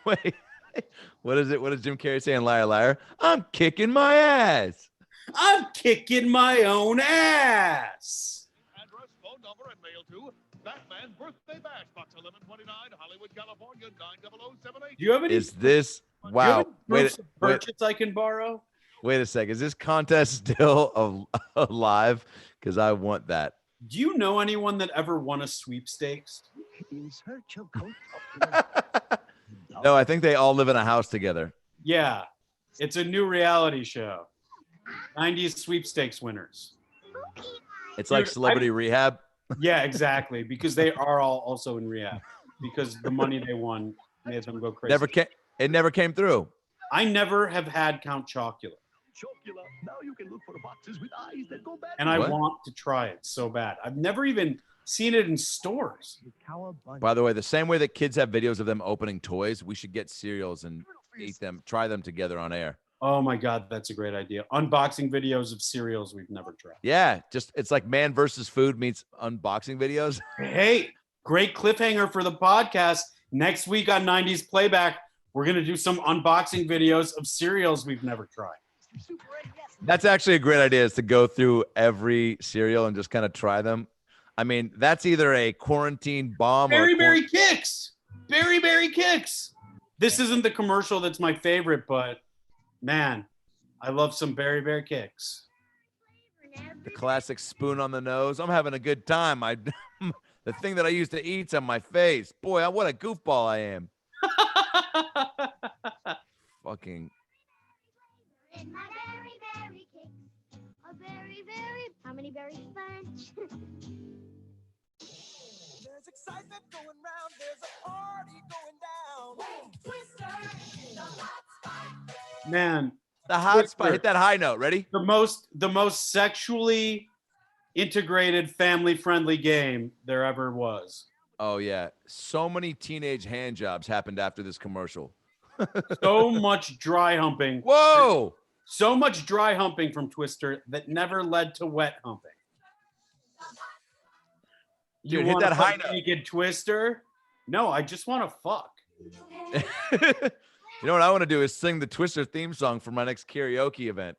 Wait. What is it? What does Jim Carrey say in Liar Liar? I'm kicking my ass. I'm kicking my own ass. Address, phone number, and mail to Batman Birthday Bash, Box 1129, Hollywood, California, 90078. Do you have any? Is this wow? Wait, purchase I can borrow. wait a second. Is this contest still alive? Because I want that. Do you know anyone that ever won a sweepstakes? Is her chokehold No, I think they all live in a house together. Yeah, it's a new reality show. 90s sweepstakes winners. It's like Dude, Celebrity Rehab. Yeah, exactly. Because they are all also in rehab. Because the money they won made them go crazy. It never came through. I never have had Count Chocula. Chocula. Now you can look for boxes with eyes that go back. And I What? want to try it so bad. I've never even seen it in stores. By the way, the same way that kids have videos of them opening toys, we should get cereals and eat them, try them together on air. Oh my God, that's a great idea. Unboxing videos of cereals we've never tried. Yeah, just it's like man versus food meets unboxing videos. Hey, great cliffhanger for the podcast. Next week on 90s Playback, we're going to do some unboxing videos of cereals we've never tried. That's actually a great idea, is to go through every cereal and just kind of try them. I mean, that's either a quarantine bomb or Berry Kicks. Berry Kicks. This isn't the commercial that's my favorite, but man, I love some Berry Kicks. the classic spoon on the nose. I'm having a good time. The thing that I used to eat's on my face. Boy, what a goofball I am. Fucking. How many berries bunch? There's excitement going round. There's a party going down. Man, The hot spot. Hit that high note. Ready? the most sexually integrated family-friendly game there ever was. Oh, yeah. So many teenage hand jobs happened after this commercial. So much dry humping. Whoa! So much dry humping from Twister that never led to wet humping. Dude, hit wanna that high fuck note. naked Twister? No, I just want to fuck. You know what I want to do is sing the Twister theme song for my next karaoke event.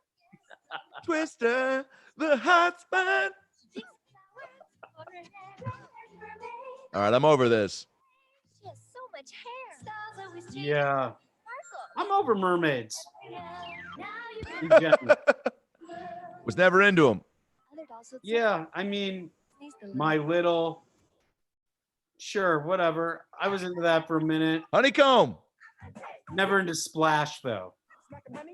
Twister, the hot spot. All right, I'm over this. She has so much hair. Yeah. I'm over mermaids. In general. Was never into them. Yeah, I mean, My Little. Sure, whatever. I was into that for a minute. Honeycomb. Never into Splash though.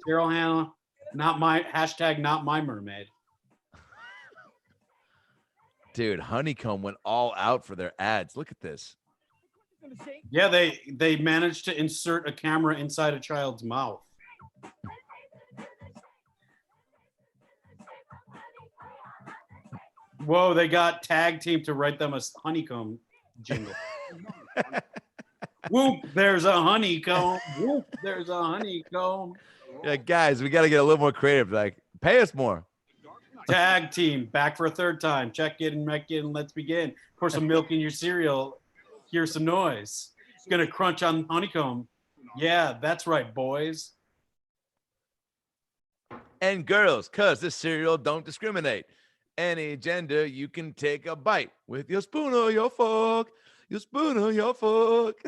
Daryl Hannah, not my hashtag. Not my mermaid. Dude, Honeycomb went all out for their ads. Look at this. Yeah, they managed to insert a camera inside a child's mouth. Whoa, they got tag team to write them a honeycomb jingle. Whoop, there's a honeycomb. Whoop, there's a honeycomb. Yeah, guys, we got to get a little more creative. Like, pay us more. Tag team, back for a third time. Check in, wreck in, let's begin. Pour some milk in your cereal. Hear some noise. Gonna crunch on honeycomb. Yeah, that's right, boys. And girls, cause this cereal don't discriminate. Any gender, you can take a bite with your spoon or your fork. Your spoon or your fork.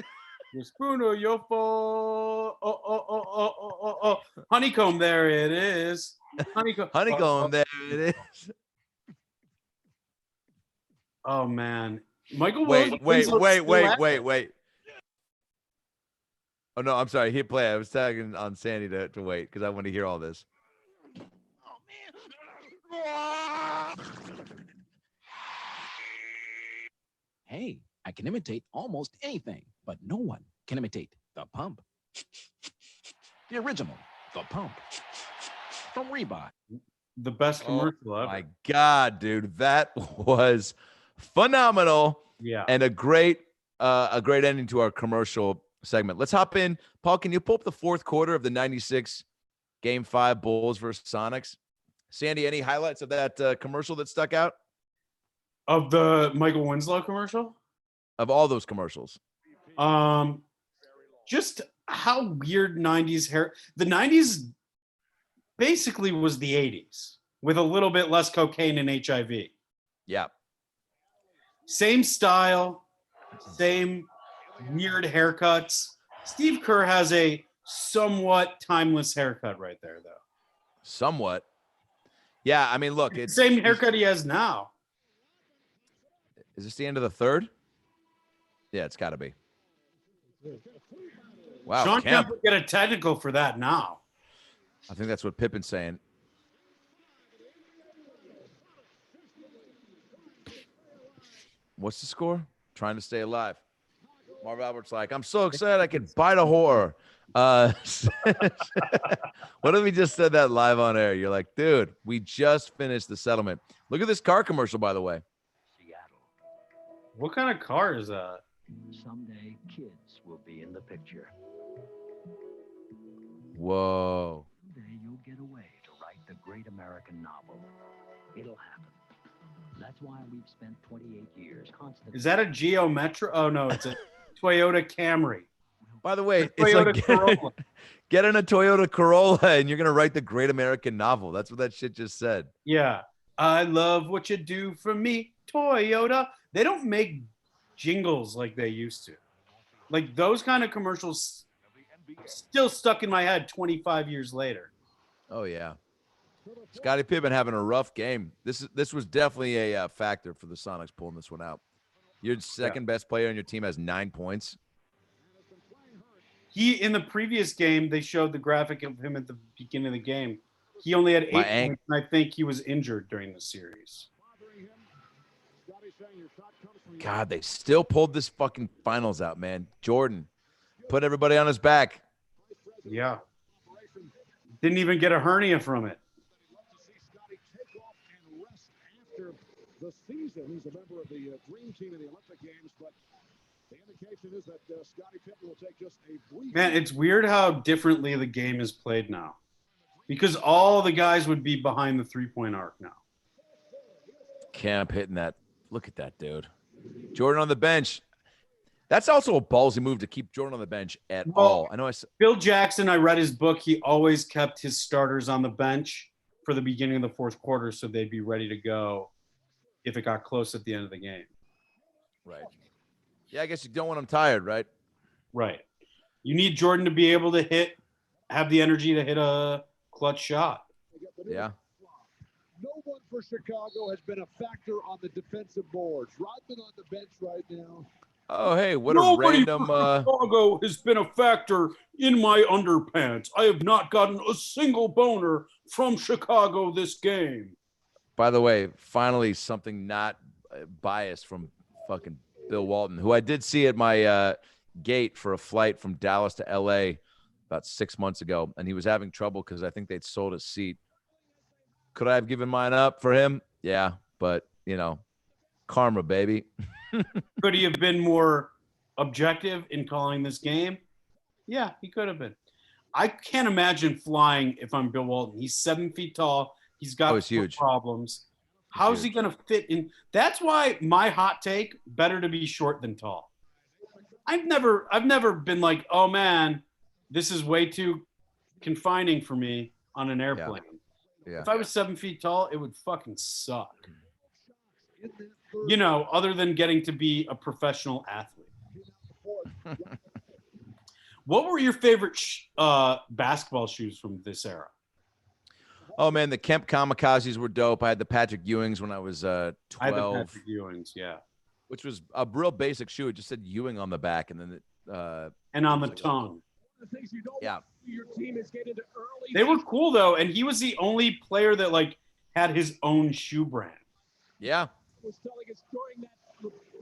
Your spoon or your fork. Oh. Honeycomb, there it is. Honeycomb. Honeycomb, there it is. Oh man. Michael Wait. Williams. Oh no, I'm sorry. Hit play. I was tagging on Sandy to wait because I want to hear all this. Hey, I can imitate almost anything, but no one can imitate the pump. The original, the pump. From Reebok. The best commercial ever. My God, dude, that was phenomenal. Yeah. And a great ending to our commercial segment. Let's hop in. Paul, can you pull up the fourth quarter of the 96 Game 5 Bulls versus Sonics? Sandy, any highlights of that commercial that stuck out? Of the Michael Winslow commercial? Of all those commercials. Just how weird 90s hair. The 90s basically was the 80s with a little bit less cocaine and HIV. Yeah. Same style, same weird haircuts. Steve Kerr has a somewhat timeless haircut right there, though. Somewhat. Yeah, I mean, look, it's same haircut he has now. Is this the end of the third? Yeah, it's got to be. Wow, Sean Kemp would get a technical for that now. I think that's what Pippin's saying. What's the score? Trying to stay alive. Marv Albert's like, I'm so excited I could bite a whore. What if we just said that live on air? You're like, dude, we just finished the settlement. Look at this car commercial, by the way. What kind of car is that? Someday kids will be in the picture. Whoa. Someday you'll get away to write the great American novel. It'll happen. That's why we've spent 28 years constantly. Is that a Geo Metro? Oh no, it's a Toyota Camry. By the way, it's Toyota like Corolla. get in a Toyota Corolla and you're gonna write the great American novel. That's what that shit just said. Yeah. I love what you do for me, Toyota. They don't make jingles like they used to. Like those kind of commercials still stuck in my head 25 years later. Oh yeah. Scottie Pippen having a rough game. This was definitely a factor for the Sonics pulling this one out. Your second best player on your team has 9 points. He in the previous game, they showed the graphic of him at the beginning of the game. He only had 8 points, and I think he was injured during the series. God, they still pulled this fucking finals out, man. Jordan put everybody on his back. Yeah. Didn't even get a hernia from it. The season, he's a member of the Dream Team in the Olympic Games, but the indication is that Scottie Pippen will take just a brief. Man, it's weird how differently the game is played now, because all the guys would be behind the three-point arc now. Camp hitting that. Look at that, dude. Jordan on the bench. That's also a ballsy move to keep Jordan on the bench at all. I know. Bill Jackson, I read his book. He always kept his starters on the bench for the beginning of the fourth quarter so they'd be ready to go if it got close at the end of the game. Right. Yeah, I guess you don't want them tired, right? Right. You need Jordan to be able to have the energy to hit a clutch shot. Yeah. No one for Chicago has been a factor on the defensive boards. Rodman on the bench right now. Oh, hey, what Nobody a random... from Chicago has been a factor in my underpants. I have not gotten a single boner from Chicago this game. By the way, finally something not biased from fucking Bill Walton, who I did see at my gate for a flight from Dallas to L.A. about 6 months ago, and he was having trouble because I think they'd sold his seat. Could I have given mine up for him? Yeah, but, karma, baby. Could he have been more objective in calling this game? Yeah, he could have been. I can't imagine flying if I'm Bill Walton. He's 7 feet tall. He's got huge problems. How's he going to fit in? That's why my hot take, better to be short than tall. I've never been like, oh man, this is way too confining for me on an airplane. Yeah. If I was 7 feet tall, it would fucking suck. Other than getting to be a professional athlete. What were your favorite basketball shoes from this era? Oh, man, the Kemp Kamikazes were dope. I had the Patrick Ewings when I was 12. I had the Patrick Ewings, yeah. Which was a real basic shoe. It just said Ewing on the back and then and on the tongue. Yeah. Your team is getting to early. They were cool though, and he was the only player that had his own shoe brand. Yeah. Was telling us during that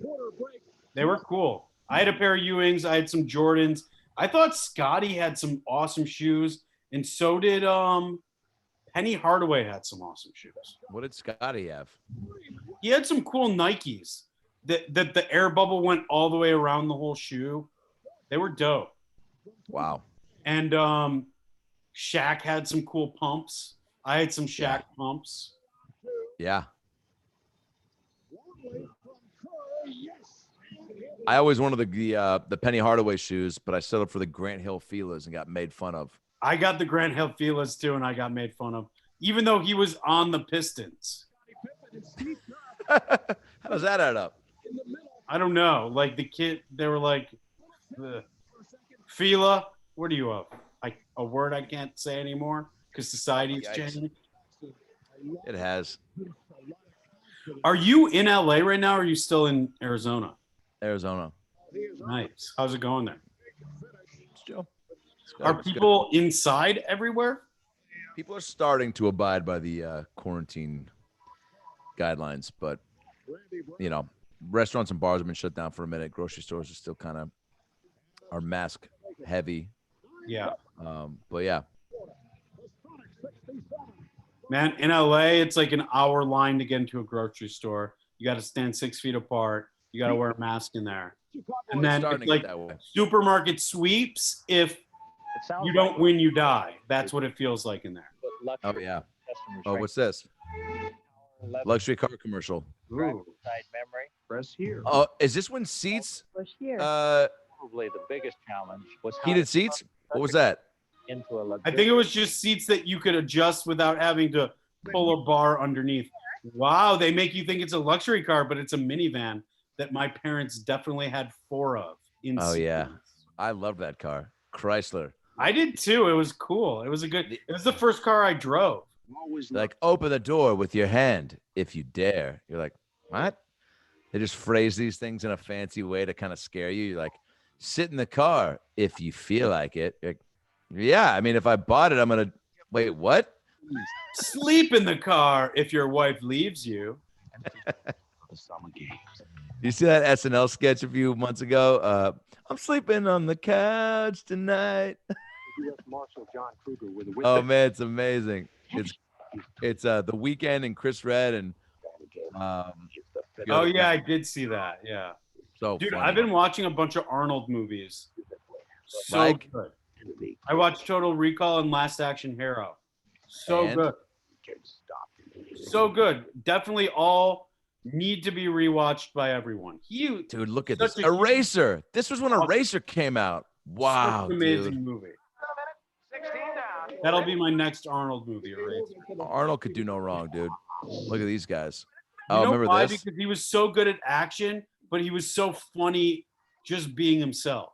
quarter break. They were cool. I had a pair of Ewings. I had some Jordans. I thought Scotty had some awesome shoes, and so did Penny Hardaway had some awesome shoes. What did Scotty have? He had some cool Nikes that the air bubble went all the way around the whole shoe. They were dope. Wow. And Shaq had some cool pumps. I had some Shaq pumps. Yeah. I always wanted the Penny Hardaway shoes, but I settled for the Grant Hill Filas and got made fun of. I got the Grant Hill Filas too, and I got made fun of, even though he was on the Pistons. How does that add up? I don't know. Like the kid, they were like, Fila, what are you up? A word I can't say anymore because society's changing. It has. Are you in LA right now, or are you still in Arizona? Arizona. Nice. How's it going there? It's Joe. Are people inside everywhere? People are starting to abide by the quarantine guidelines, but restaurants and bars have been shut down for a minute. Grocery stores are still kind of are mask heavy. Yeah. But yeah. Man, in LA, it's like an hour line to get into a grocery store. You got to stand 6 feet apart. You got to wear a mask in there. And then it's like supermarket sweeps. If you don't win, you die. That's what it feels like in there. Oh, yeah. Oh, what's this? Luxury car commercial. Memory. Press here. Oh, is this when seats? Probably the biggest challenge was heated seats. What was that? Into a I think it was just seats that you could adjust without having to pull a bar underneath. Wow, they make you think it's a luxury car, but it's a minivan that my parents definitely had 4 of. Oh yeah, I love that car, Chrysler. I did too. It was cool. It was the first car I drove. Like, open the door with your hand if you dare. You're like, what? They just phrase these things in a fancy way to kind of scare you. You're like, sit in the car if you feel like it. Like, yeah, I mean, if I bought it, I'm gonna wait. What? Sleep in the car if your wife leaves you. You see that SNL sketch a few months ago? I'm sleeping on the couch tonight. Marshal John Kruger with Oh man, it's amazing. It's The Weeknd and Chris Redd and oh yeah, I did see that. Yeah. So dude, funny. I've been watching a bunch of Arnold movies. So good. I watched Total Recall and Last Action Hero. So good. So good. Definitely all Need to be rewatched by everyone. Huge. Dude, look at Such this. a huge- Eraser. This was when Eraser came out. Wow, Such an amazing dude. movie. That'll be my next Arnold movie. Eraser. Arnold could do no wrong, dude. Look at these guys. You Oh, know remember why? this? Because he was so good at action, but he was so funny just being himself.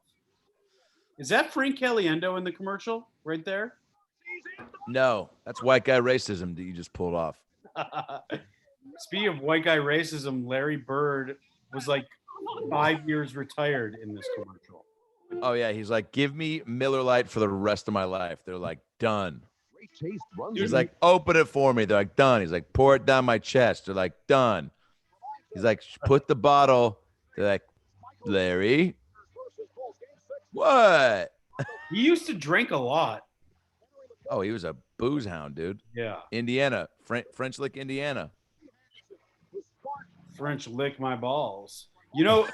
Is that Frank Caliendo in the commercial right there? No, that's white guy racism that you just pulled off. Speaking of white guy racism, Larry Bird was like 5 years retired in this commercial. Oh yeah, he's like, give me Miller Lite for the rest of my life. They're like, done. He's like, open it for me. They're like, done. He's like, pour it down my chest. They're like, done. He's like, put the bottle. They're like, Larry, what? He used to drink a lot. Oh, he was a booze hound, dude. Yeah. Indiana, French Lick, Indiana. French lick my balls. You know,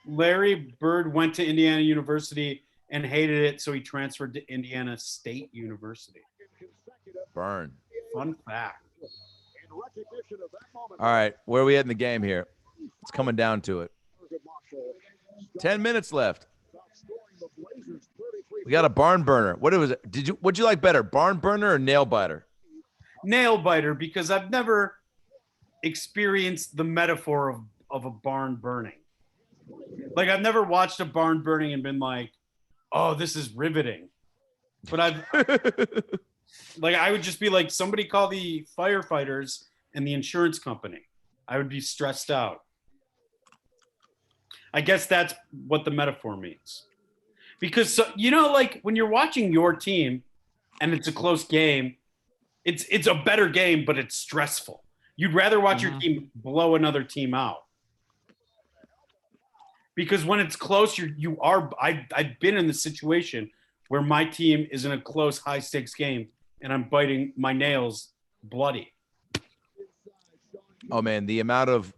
Larry Bird went to Indiana University and hated it, so he transferred to Indiana State University. Burn. Fun fact. All right, where are we at in the game here? It's coming down to it. 10 minutes left. We got a barn burner. What was it? What'd you like better, barn burner or nail biter? Nail biter, because I've never experienced the metaphor of a barn burning. Like, I've never watched a barn burning and been like, oh, this is riveting. But I would just be like, somebody call the firefighters and the insurance company. I would be stressed out. I guess that's what the metaphor means. Because, like when you're watching your team and it's a close game, it's a better game, but it's stressful. You'd rather watch your team blow another team out. Because when it's close, I've been in the situation where my team is in a close, high-stakes game, and I'm biting my nails bloody. Oh, man, the amount of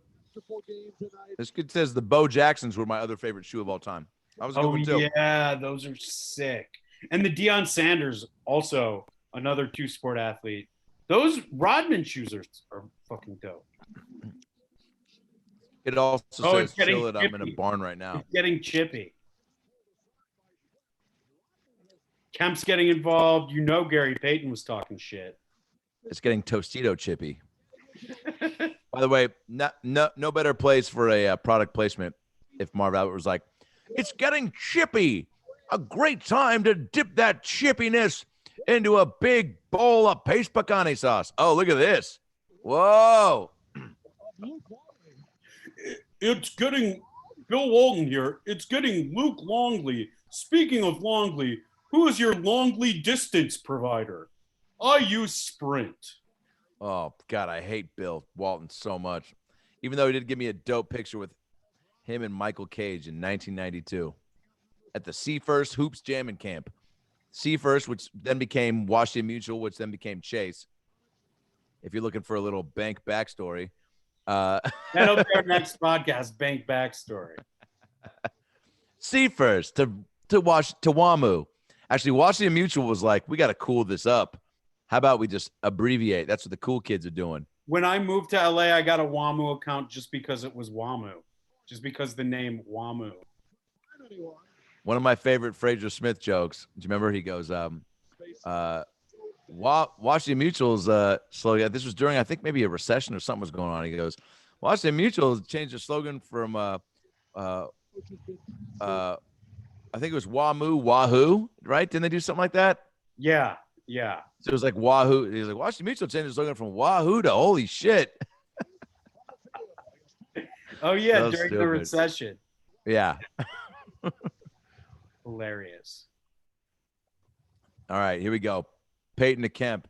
– this kid says the Bo Jacksons were my other favorite shoe of all time. I was a good one, too. Yeah, those are sick. And the Deion Sanders, also another two-sport athlete. Those Rodman shoes are fucking dope. It also says, getting chill it, I'm in a chippy. barn right now. It's getting chippy. Kemp's getting involved. Gary Payton was talking shit. It's getting Tostito chippy. By the way, no better place for a product placement if Marv Albert was like, it's getting chippy. A great time to dip that chippiness into a big bowl of paste pecani sauce. Oh, look at this. Whoa. It's getting Bill Walton here. It's getting Luke Longley. Speaking of Longley, who is your Longley distance provider? I use Sprint. Oh, God, I hate Bill Walton so much. Even though he did give me a dope picture with him and Michael Cage in 1992 at the C-First Hoops Jamming Camp. C-First, which then became Washington Mutual, which then became Chase. If you're looking for a little bank backstory. That'll be our next podcast, bank backstory. C-First to WAMU. Actually, Washington Mutual was like, we got to cool this up. How about we just abbreviate? That's what the cool kids are doing. When I moved to LA, I got a WAMU account just because it was WAMU. Just because the name WAMU. One of my favorite Fraser Smith jokes. Do you remember? He goes, Washington Mutual's slogan. This was during, I think, maybe a recession or something was going on. He goes, Washington Mutual changed their slogan from, I think it was WAMU, Wahoo, right? Didn't they do something like that? Yeah. So it was like Wahoo. He was like, Washington Mutual changed their slogan from Wahoo to holy shit. Oh, yeah, So during the stupid. recession. Yeah. Hilarious. All right, here we go. Peyton to Kemp.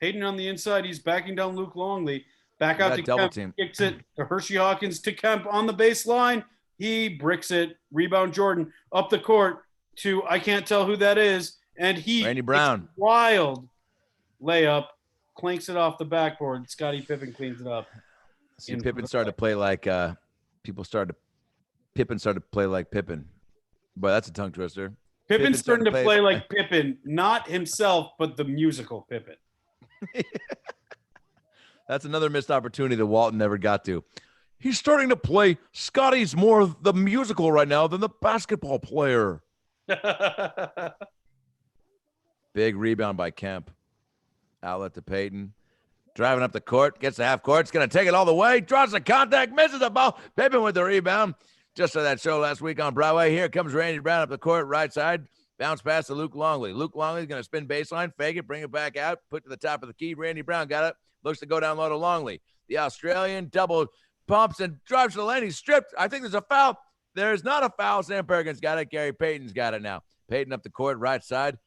Peyton on the inside. He's backing down Luke Longley. Back out That to double Kemp. team. Kicks it to Hershey Hawkins to Kemp on the baseline. He bricks it. Rebound Jordan up the court to I can't tell who that is. And he Randy Brown. makes a wild layup, clanks it off the backboard. Scottie Pippen cleans it up. See, Pippen started to play like Pippen started to play like Pippen. But that's a tongue twister. Pippen's starting to play like Pippen, not himself, but the musical Pippen. That's another missed opportunity that Walton never got to. He's starting to play. Scotty's more of the musical right now than the basketball player. Big rebound by Kemp. Outlet to Peyton. Driving up the court. Gets to half court. It's going to take it all the way. Draws the contact. Misses the ball. Pippen with the rebound. Just like that show last week on Broadway. Here comes Randy Brown up the court. Right side. Bounce pass to Luke Longley. Luke Longley's going to spin baseline. Fake it. Bring it back out. Put to the top of the key. Randy Brown got it. Looks to go down low to Longley. The Australian double pumps and drives to the lane. He's stripped. I think there's a foul. There's not a foul. Sam Perkins got it. Gary Payton's got it now. Payton up the court, right side.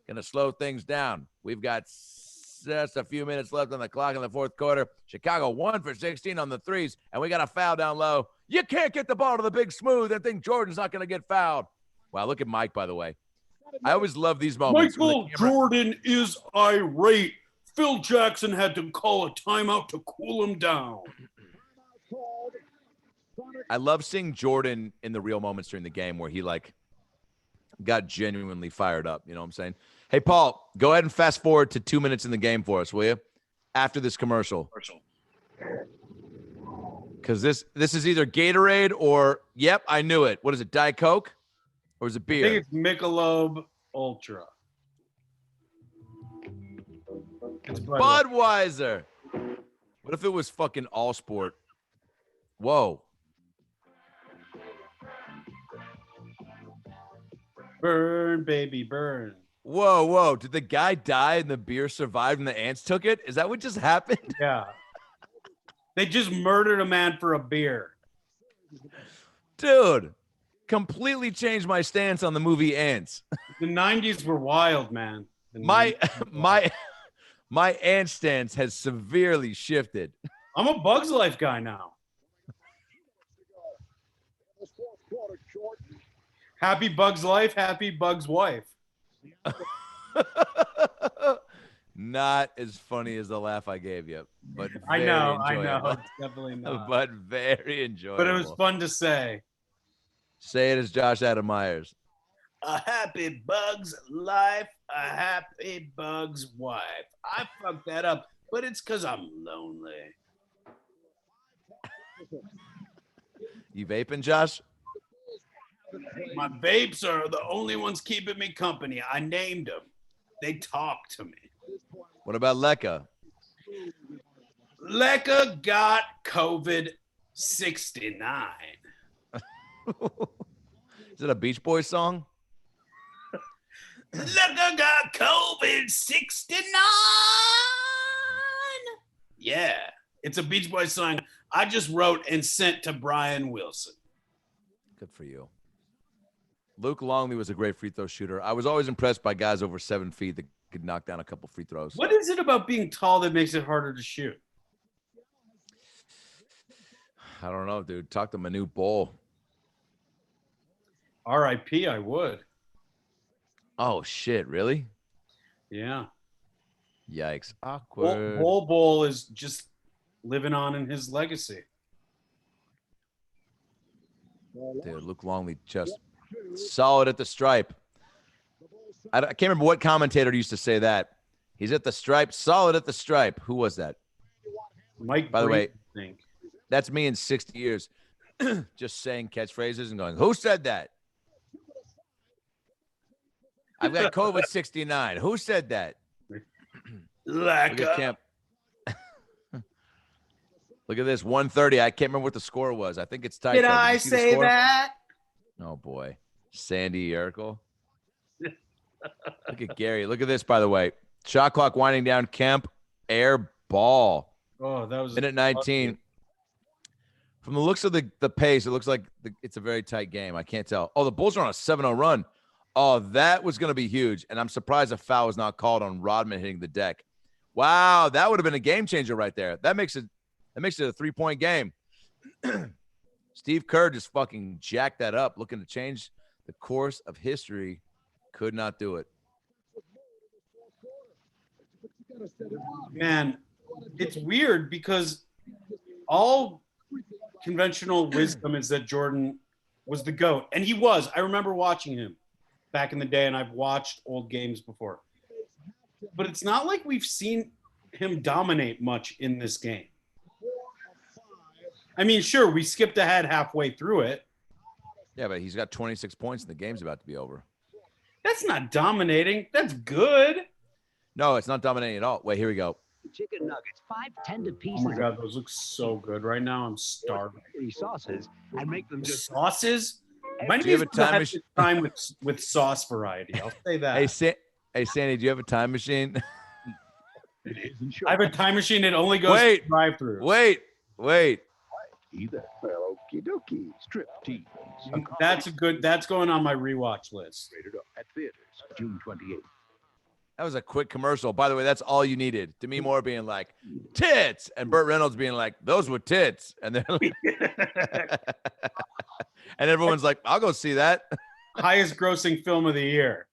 Going to slow things down. We've got just a few minutes left on the clock in the fourth quarter. Chicago 1 for 16 on the threes, and we got a foul down low. You can't get the ball to the big smooth and think Jordan's not going to get fouled. Wow, look at Mike, by the way. I always love these moments. Michael Jordan is irate. Phil Jackson had to call a timeout to cool him down. I love seeing Jordan in the real moments during the game where he got genuinely fired up. You know what I'm saying? Hey, Paul, go ahead and fast forward to 2 minutes in the game for us, will you? After this commercial. Because this is either Gatorade or, yep, I knew it. What is it, Diet Coke? Or is it beer? I think it's Michelob Ultra. It's Budweiser. What if it was fucking All Sport? Whoa. Burn, baby, burn. Whoa. Did the guy die and the beer survived and the ants took it? Is that what just happened? Yeah. They just murdered a man for a beer. Dude, completely changed my stance on the movie Ants. The 90s were wild, man. My ant stance has severely shifted. I'm a Bugs Life guy now. Happy Bugs Life, happy Bugs Wife. Not as funny as the laugh I gave you, but I know. enjoyable. It's definitely not. But very enjoyable. But it was fun to say. Say it as Josh Adam Myers. A happy Bugs Life, a happy Bugs Wife. I fucked that up, but it's because I'm lonely. You vaping, Josh? My vapes are the only ones keeping me company. I named them. They talk to me. What about Lekka? Lekka got COVID-69. Is it a Beach Boys song? Lekka got COVID-69. Yeah, it's a Beach Boys song I just wrote and sent to Brian Wilson. Good for you. Luke Longley was a great free throw shooter. I was always impressed by guys over 7 feet that could knock down a couple free throws. What is it about being tall that makes it harder to shoot? I don't know, dude. Talk to Manu Bol. R.I.P. I would. Oh, shit. Really? Yeah. Yikes. Awkward. Bol is just living on in his legacy. Dude, Luke Longley just solid at the stripe. I can't remember what commentator used to say that. He's at the stripe, solid at the stripe. Who was that? Mike. By the way, I think that's me in 60 years just saying catchphrases and going, who said that? I've got COVID-69. Who said that? Lekka. Look at this, 130. I can't remember what the score was. I think it's tight. Did though. I you see the say score? that? Oh, boy. Sandy Urkel. Look at Gary. Look at this, by the way. Shot clock winding down. Kemp, air ball. Oh, that was minute 19. From the looks of the pace, it looks like it's a very tight game. I can't tell. Oh, the Bulls are on a 7-0 run. Oh, that was going to be huge. And I'm surprised a foul was not called on Rodman hitting the deck. Wow, that would have been a game changer right there. That makes it a 3-point game. Steve Kerr just fucking jacked that up, looking to change the course of history. Could not do it. Man, it's weird because all conventional wisdom is that Jordan was the GOAT. And he was. I remember watching him back in the day, and I've watched old games before. But it's not like we've seen him dominate much in this game. I mean, sure, we skipped ahead halfway through it. Yeah, but he's got 26 points and the game's about to be over. That's not dominating. That's good. No, it's not dominating at all. Wait, here we go. Chicken nuggets, 5 tender Oh pieces. my God, those look so good right now. I'm starving. Sauces and make them just Sauces? My Do you have a time machine? Time with sauce variety. I'll say that. Hey, Sandy, do you have a time machine? I have a time machine that only goes to drive-through. Wait. Either. Well, okie dokie. Strip tease. That's going on my rewatch list. Rated up at theaters June 28th. That was a quick commercial. By the way, that's all you needed. Demi Moore being like, tits, and Burt Reynolds being like, those were tits. And then and everyone's like, I'll go see that. Highest grossing film of the year.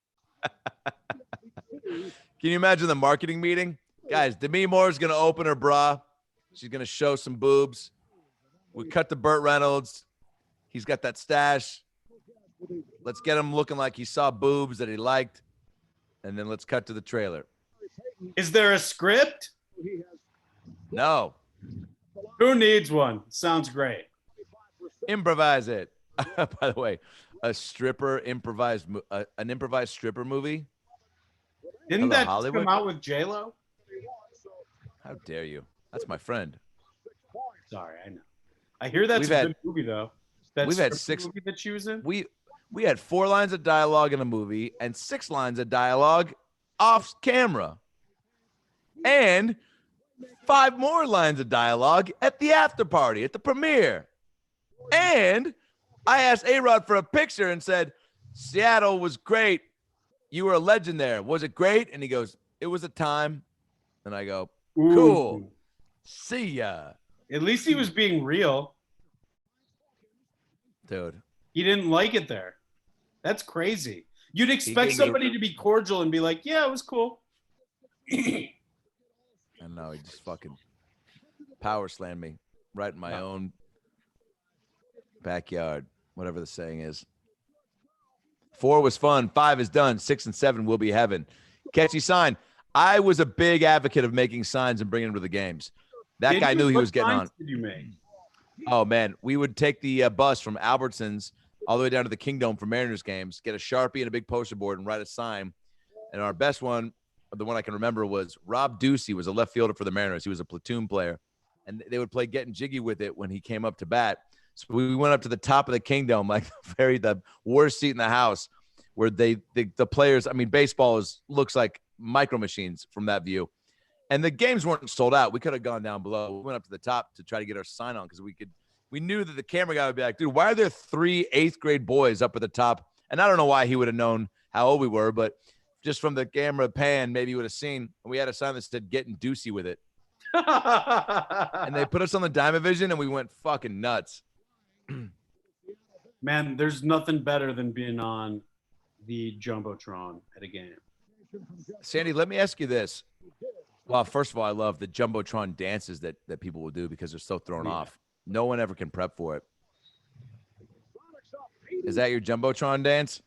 Can you imagine the marketing meeting? Guys, Demi Moore's going to open her bra. She's going to show some boobs. We cut to Burt Reynolds. He's got that stash. Let's get him looking like he saw boobs that he liked. And then let's cut to the trailer. Is there a script? No. Who needs one? Sounds great. Improvise it. By the way, an improvised stripper movie. Didn't Hello, that Hollywood? come out with J-Lo? How dare you? That's my friend. Sorry, I know. I hear that's a good movie though. We've had 6 movie that she was in. We had 4 lines of dialogue in a movie and 6 lines of dialogue off camera. And 5 more lines of dialogue at the after party, at the premiere. And I asked A-Rod for a picture and said, Seattle was great. You were a legend there. Was it great? And he goes, it was a time. And I go, cool. Ooh. See ya. At least he was being real. Dude. He didn't like it there. That's crazy. You'd expect somebody to be cordial and be like, yeah, it was cool. I know, he just fucking power slammed me right in my own backyard, whatever the saying is. 4 was fun. 5 is done. 6 and 7 will be heaven. Catchy sign. I was a big advocate of making signs and bringing them to the games. That guy knew he was getting on. Did you make? Oh, man. We would take the bus from Albertsons all the way down to the Kingdome for Mariners games, get a Sharpie and a big poster board and write a sign. And our best one, the one I can remember, was Rob Ducey was a left fielder for the Mariners. He was a platoon player. And they would play Getting Jiggy with it when he came up to bat. So we went up to the top of the Kingdome, like the worst seat in the house, where the players, I mean, baseball looks like micro machines from that view. And the games weren't sold out. We could have gone down below. We went up to the top to try to get our sign on because we knew that the camera guy would be like, dude, why are there 3 8th grade boys up at the top? And I don't know why he would have known how old we were, but just from the camera pan, maybe he would have seen. And we had a sign that said Getting Deucey with it. And they put us on the Dynavision and we went fucking nuts. Man, there's nothing better than being on the Jumbotron at a game. Sandy, let me ask you this. Well, first of all, I love the Jumbotron dances that people will do because they're so thrown off. No one ever can prep for it. Is that your Jumbotron dance?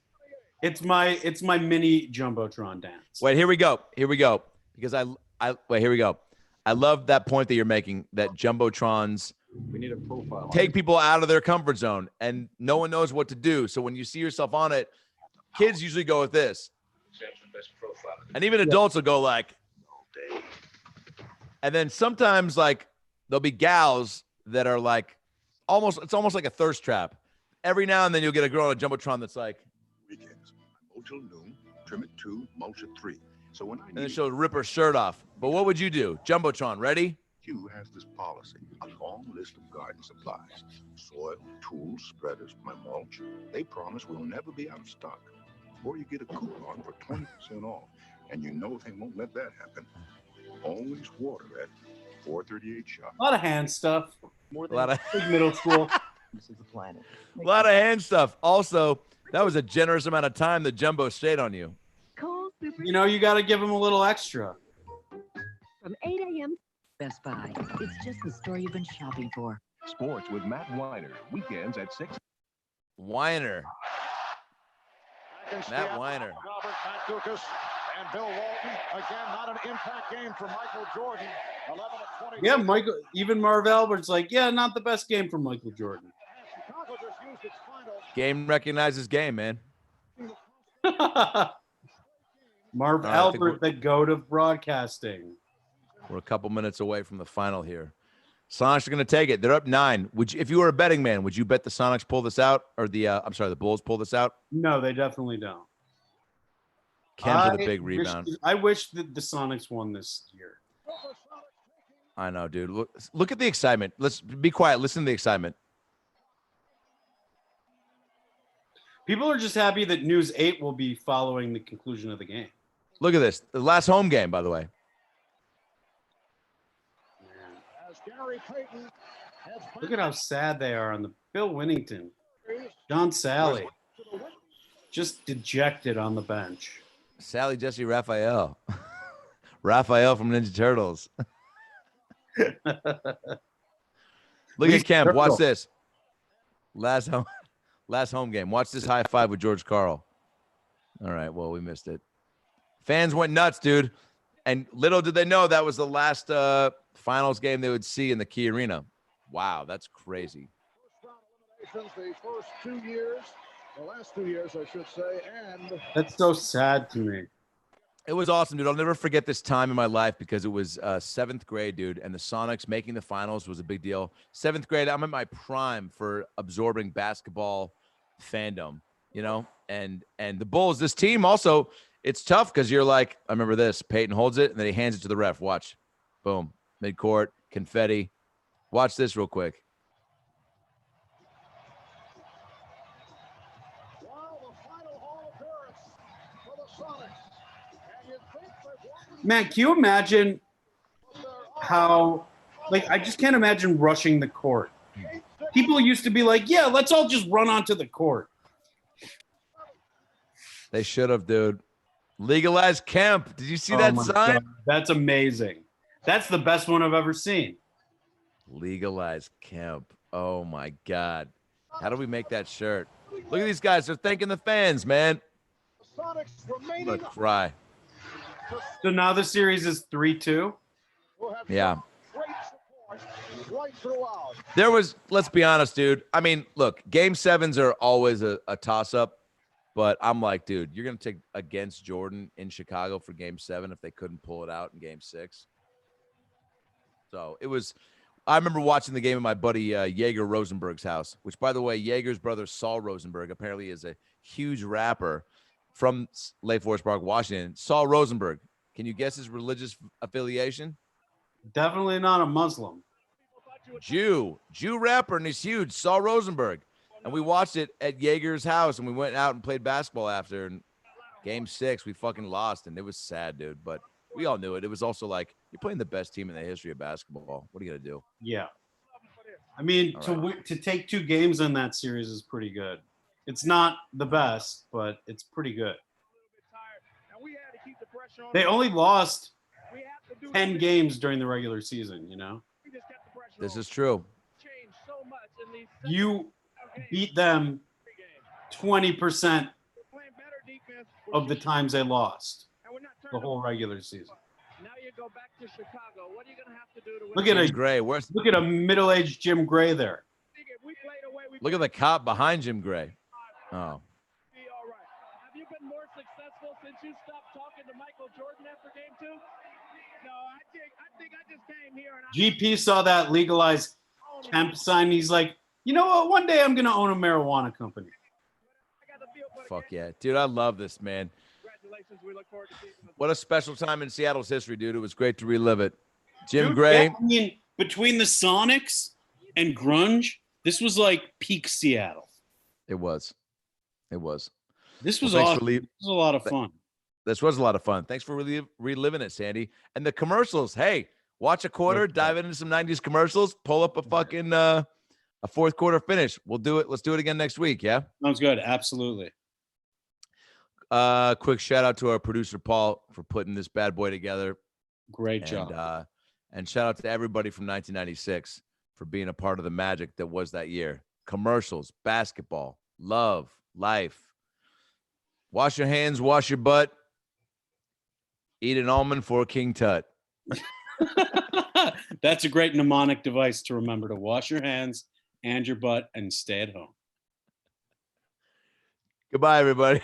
It's my mini Jumbotron dance. Wait, here we go. Because wait, here we go. I love that point that you're making, that Jumbotrons We need a profile. take people out of their comfort zone and no one knows what to do. So when you see yourself on it, kids usually go with this. And even adults will go like, and then sometimes like there'll be gals that are like it's almost like a thirst trap. Every now and then you'll get a girl on a Jumbotron that's like, Weekends. Mow till noon, trim at 2, mulch at 3. So when I and then she'll rip her shirt off. But what would you do? Jumbotron, ready? Hugh has this policy, a long list of garden supplies. Soil, tools, spreaders, my mulch. They promise we'll never be out of stock. Or you get a coupon for 20% off. And you know they won't let that happen. Always water at 438 shop. A lot of hand stuff. More A lot of middle school. This is the planet. a lot of hand stuff. Also, that was a generous amount of time that Jumbo stayed on you. You know, you got to give them a little extra. From 8 a.m. Best Buy. It's just the store you've been shopping for. Sports with Matt Weiner. Weekends at 6. Weiner. Matt Weiner. And Bill Walton, again, not an impact game for Michael Jordan. 11 of 20. Yeah, Michael. Even Marv Albert's like, yeah, not the best game for Michael Jordan. Chicago just used its final. Game recognizes game, man. Marv All right, Albert, the goat of broadcasting. We're a couple minutes away from the final here. Sonics are going to take it. They're up 9. If you were a betting man, would you bet the Sonics pull this out, or the Bulls pull this out? No, they definitely don't. Kemp with a big rebound. I wish that the Sonics won this year. I know, dude. Look at the excitement. Let's be quiet. Listen to the excitement. People are just happy that News 8 will be following the conclusion of the game. Look at this. The last home game, by the way. Look at how sad they are on the Bill Winnington. John Sally. Just dejected on the bench. Sally Jesse Raphael. Raphael from Ninja Turtles. Look at Kemp. Watch this. Last home game. Watch this high five with George Karl. All right. Well, we missed it. Fans went nuts, dude. And little did they know that was the last finals game they would see in the Key Arena. Wow, that's crazy. The first 2 years, the last 2 years, I should say, and That's so sad to me. It was awesome, dude. I'll never forget this time in my life because it was 7th grade, dude, and the Sonics making the finals was a big deal. 7th grade, I'm at my prime for absorbing basketball fandom, you know, and the Bulls, this team also, it's tough because you're like, I remember this, Peyton holds it, and then he hands it to the ref. Watch. Boom. Midcourt, confetti. Watch this real quick. Man, can you imagine how, like, I just can't imagine rushing the court. People used to be like, yeah, let's all just run onto the court. They should have, dude. Legalize Kemp. Did you see that sign? God, that's amazing. That's the best one I've ever seen. Legalize Kemp. Oh, my God. How do we make that shirt? Look at these guys. They're thanking the fans, man. I'm going to cry. So now the series is 3-2? Yeah. There was, let's be honest, dude. I mean, look, game 7s are always a toss-up, but I'm like, dude, you're going to take against Jordan in Chicago for game 7 if they couldn't pull it out in game 6. So it was, I remember watching the game at my buddy Jaeger Rosenberg's house, which, by the way, Jaeger's brother Saul Rosenberg apparently is a huge rapper from Lake Forest Park, Washington. Saul Rosenberg. Can you guess his religious affiliation? Definitely not a Muslim. Jew rapper, and he's huge. Saul Rosenberg. And we watched it at Jaeger's house, and we went out and played basketball after. And game 6, we fucking lost, and it was sad, dude. But we all knew it. It was also like, you're playing the best team in the history of basketball. What are you going to do? Yeah. I mean, to take 2 games in that series is pretty good. It's not the best, but it's pretty good. They only lost 10 games during the regular season, you know? This is true. You beat them 20% of the times they lost the whole regular season. now you go back to Chicago. What are you going to have to do to win? Look at Gray. Look at a middle-aged Jim Gray there. Look at the cop behind Jim Gray. Oh. Have you been more successful since you stopped talking to Michael Jordan after game 2? No, I think I just came here and GP saw that legalized Kemp sign. He's like, you know what? One day I'm going to own a marijuana company. Fuck yeah. Dude, I love this, man. What a special time in Seattle's history, dude. It was great to relive it. Jim Gray. I mean, between the Sonics and grunge, this was like peak Seattle. It was. It was. This was awesome. This was a lot of fun. This was a lot of fun. Thanks for reliving it, Sandy. And the commercials. Hey, watch a quarter, dive into some 90s commercials, pull up a fucking a fourth quarter finish. We'll do it. Let's do it again next week. Yeah. Sounds good. Absolutely. Quick shout out to our producer Paul for putting this bad boy together. Great job. And shout out to everybody from 1996 for being a part of the magic that was that year. Commercials, basketball, love, life. Wash your hands, wash your butt. Eat an almond for King Tut. That's a great mnemonic device to remember: to wash your hands and your butt and stay at home. Goodbye, everybody.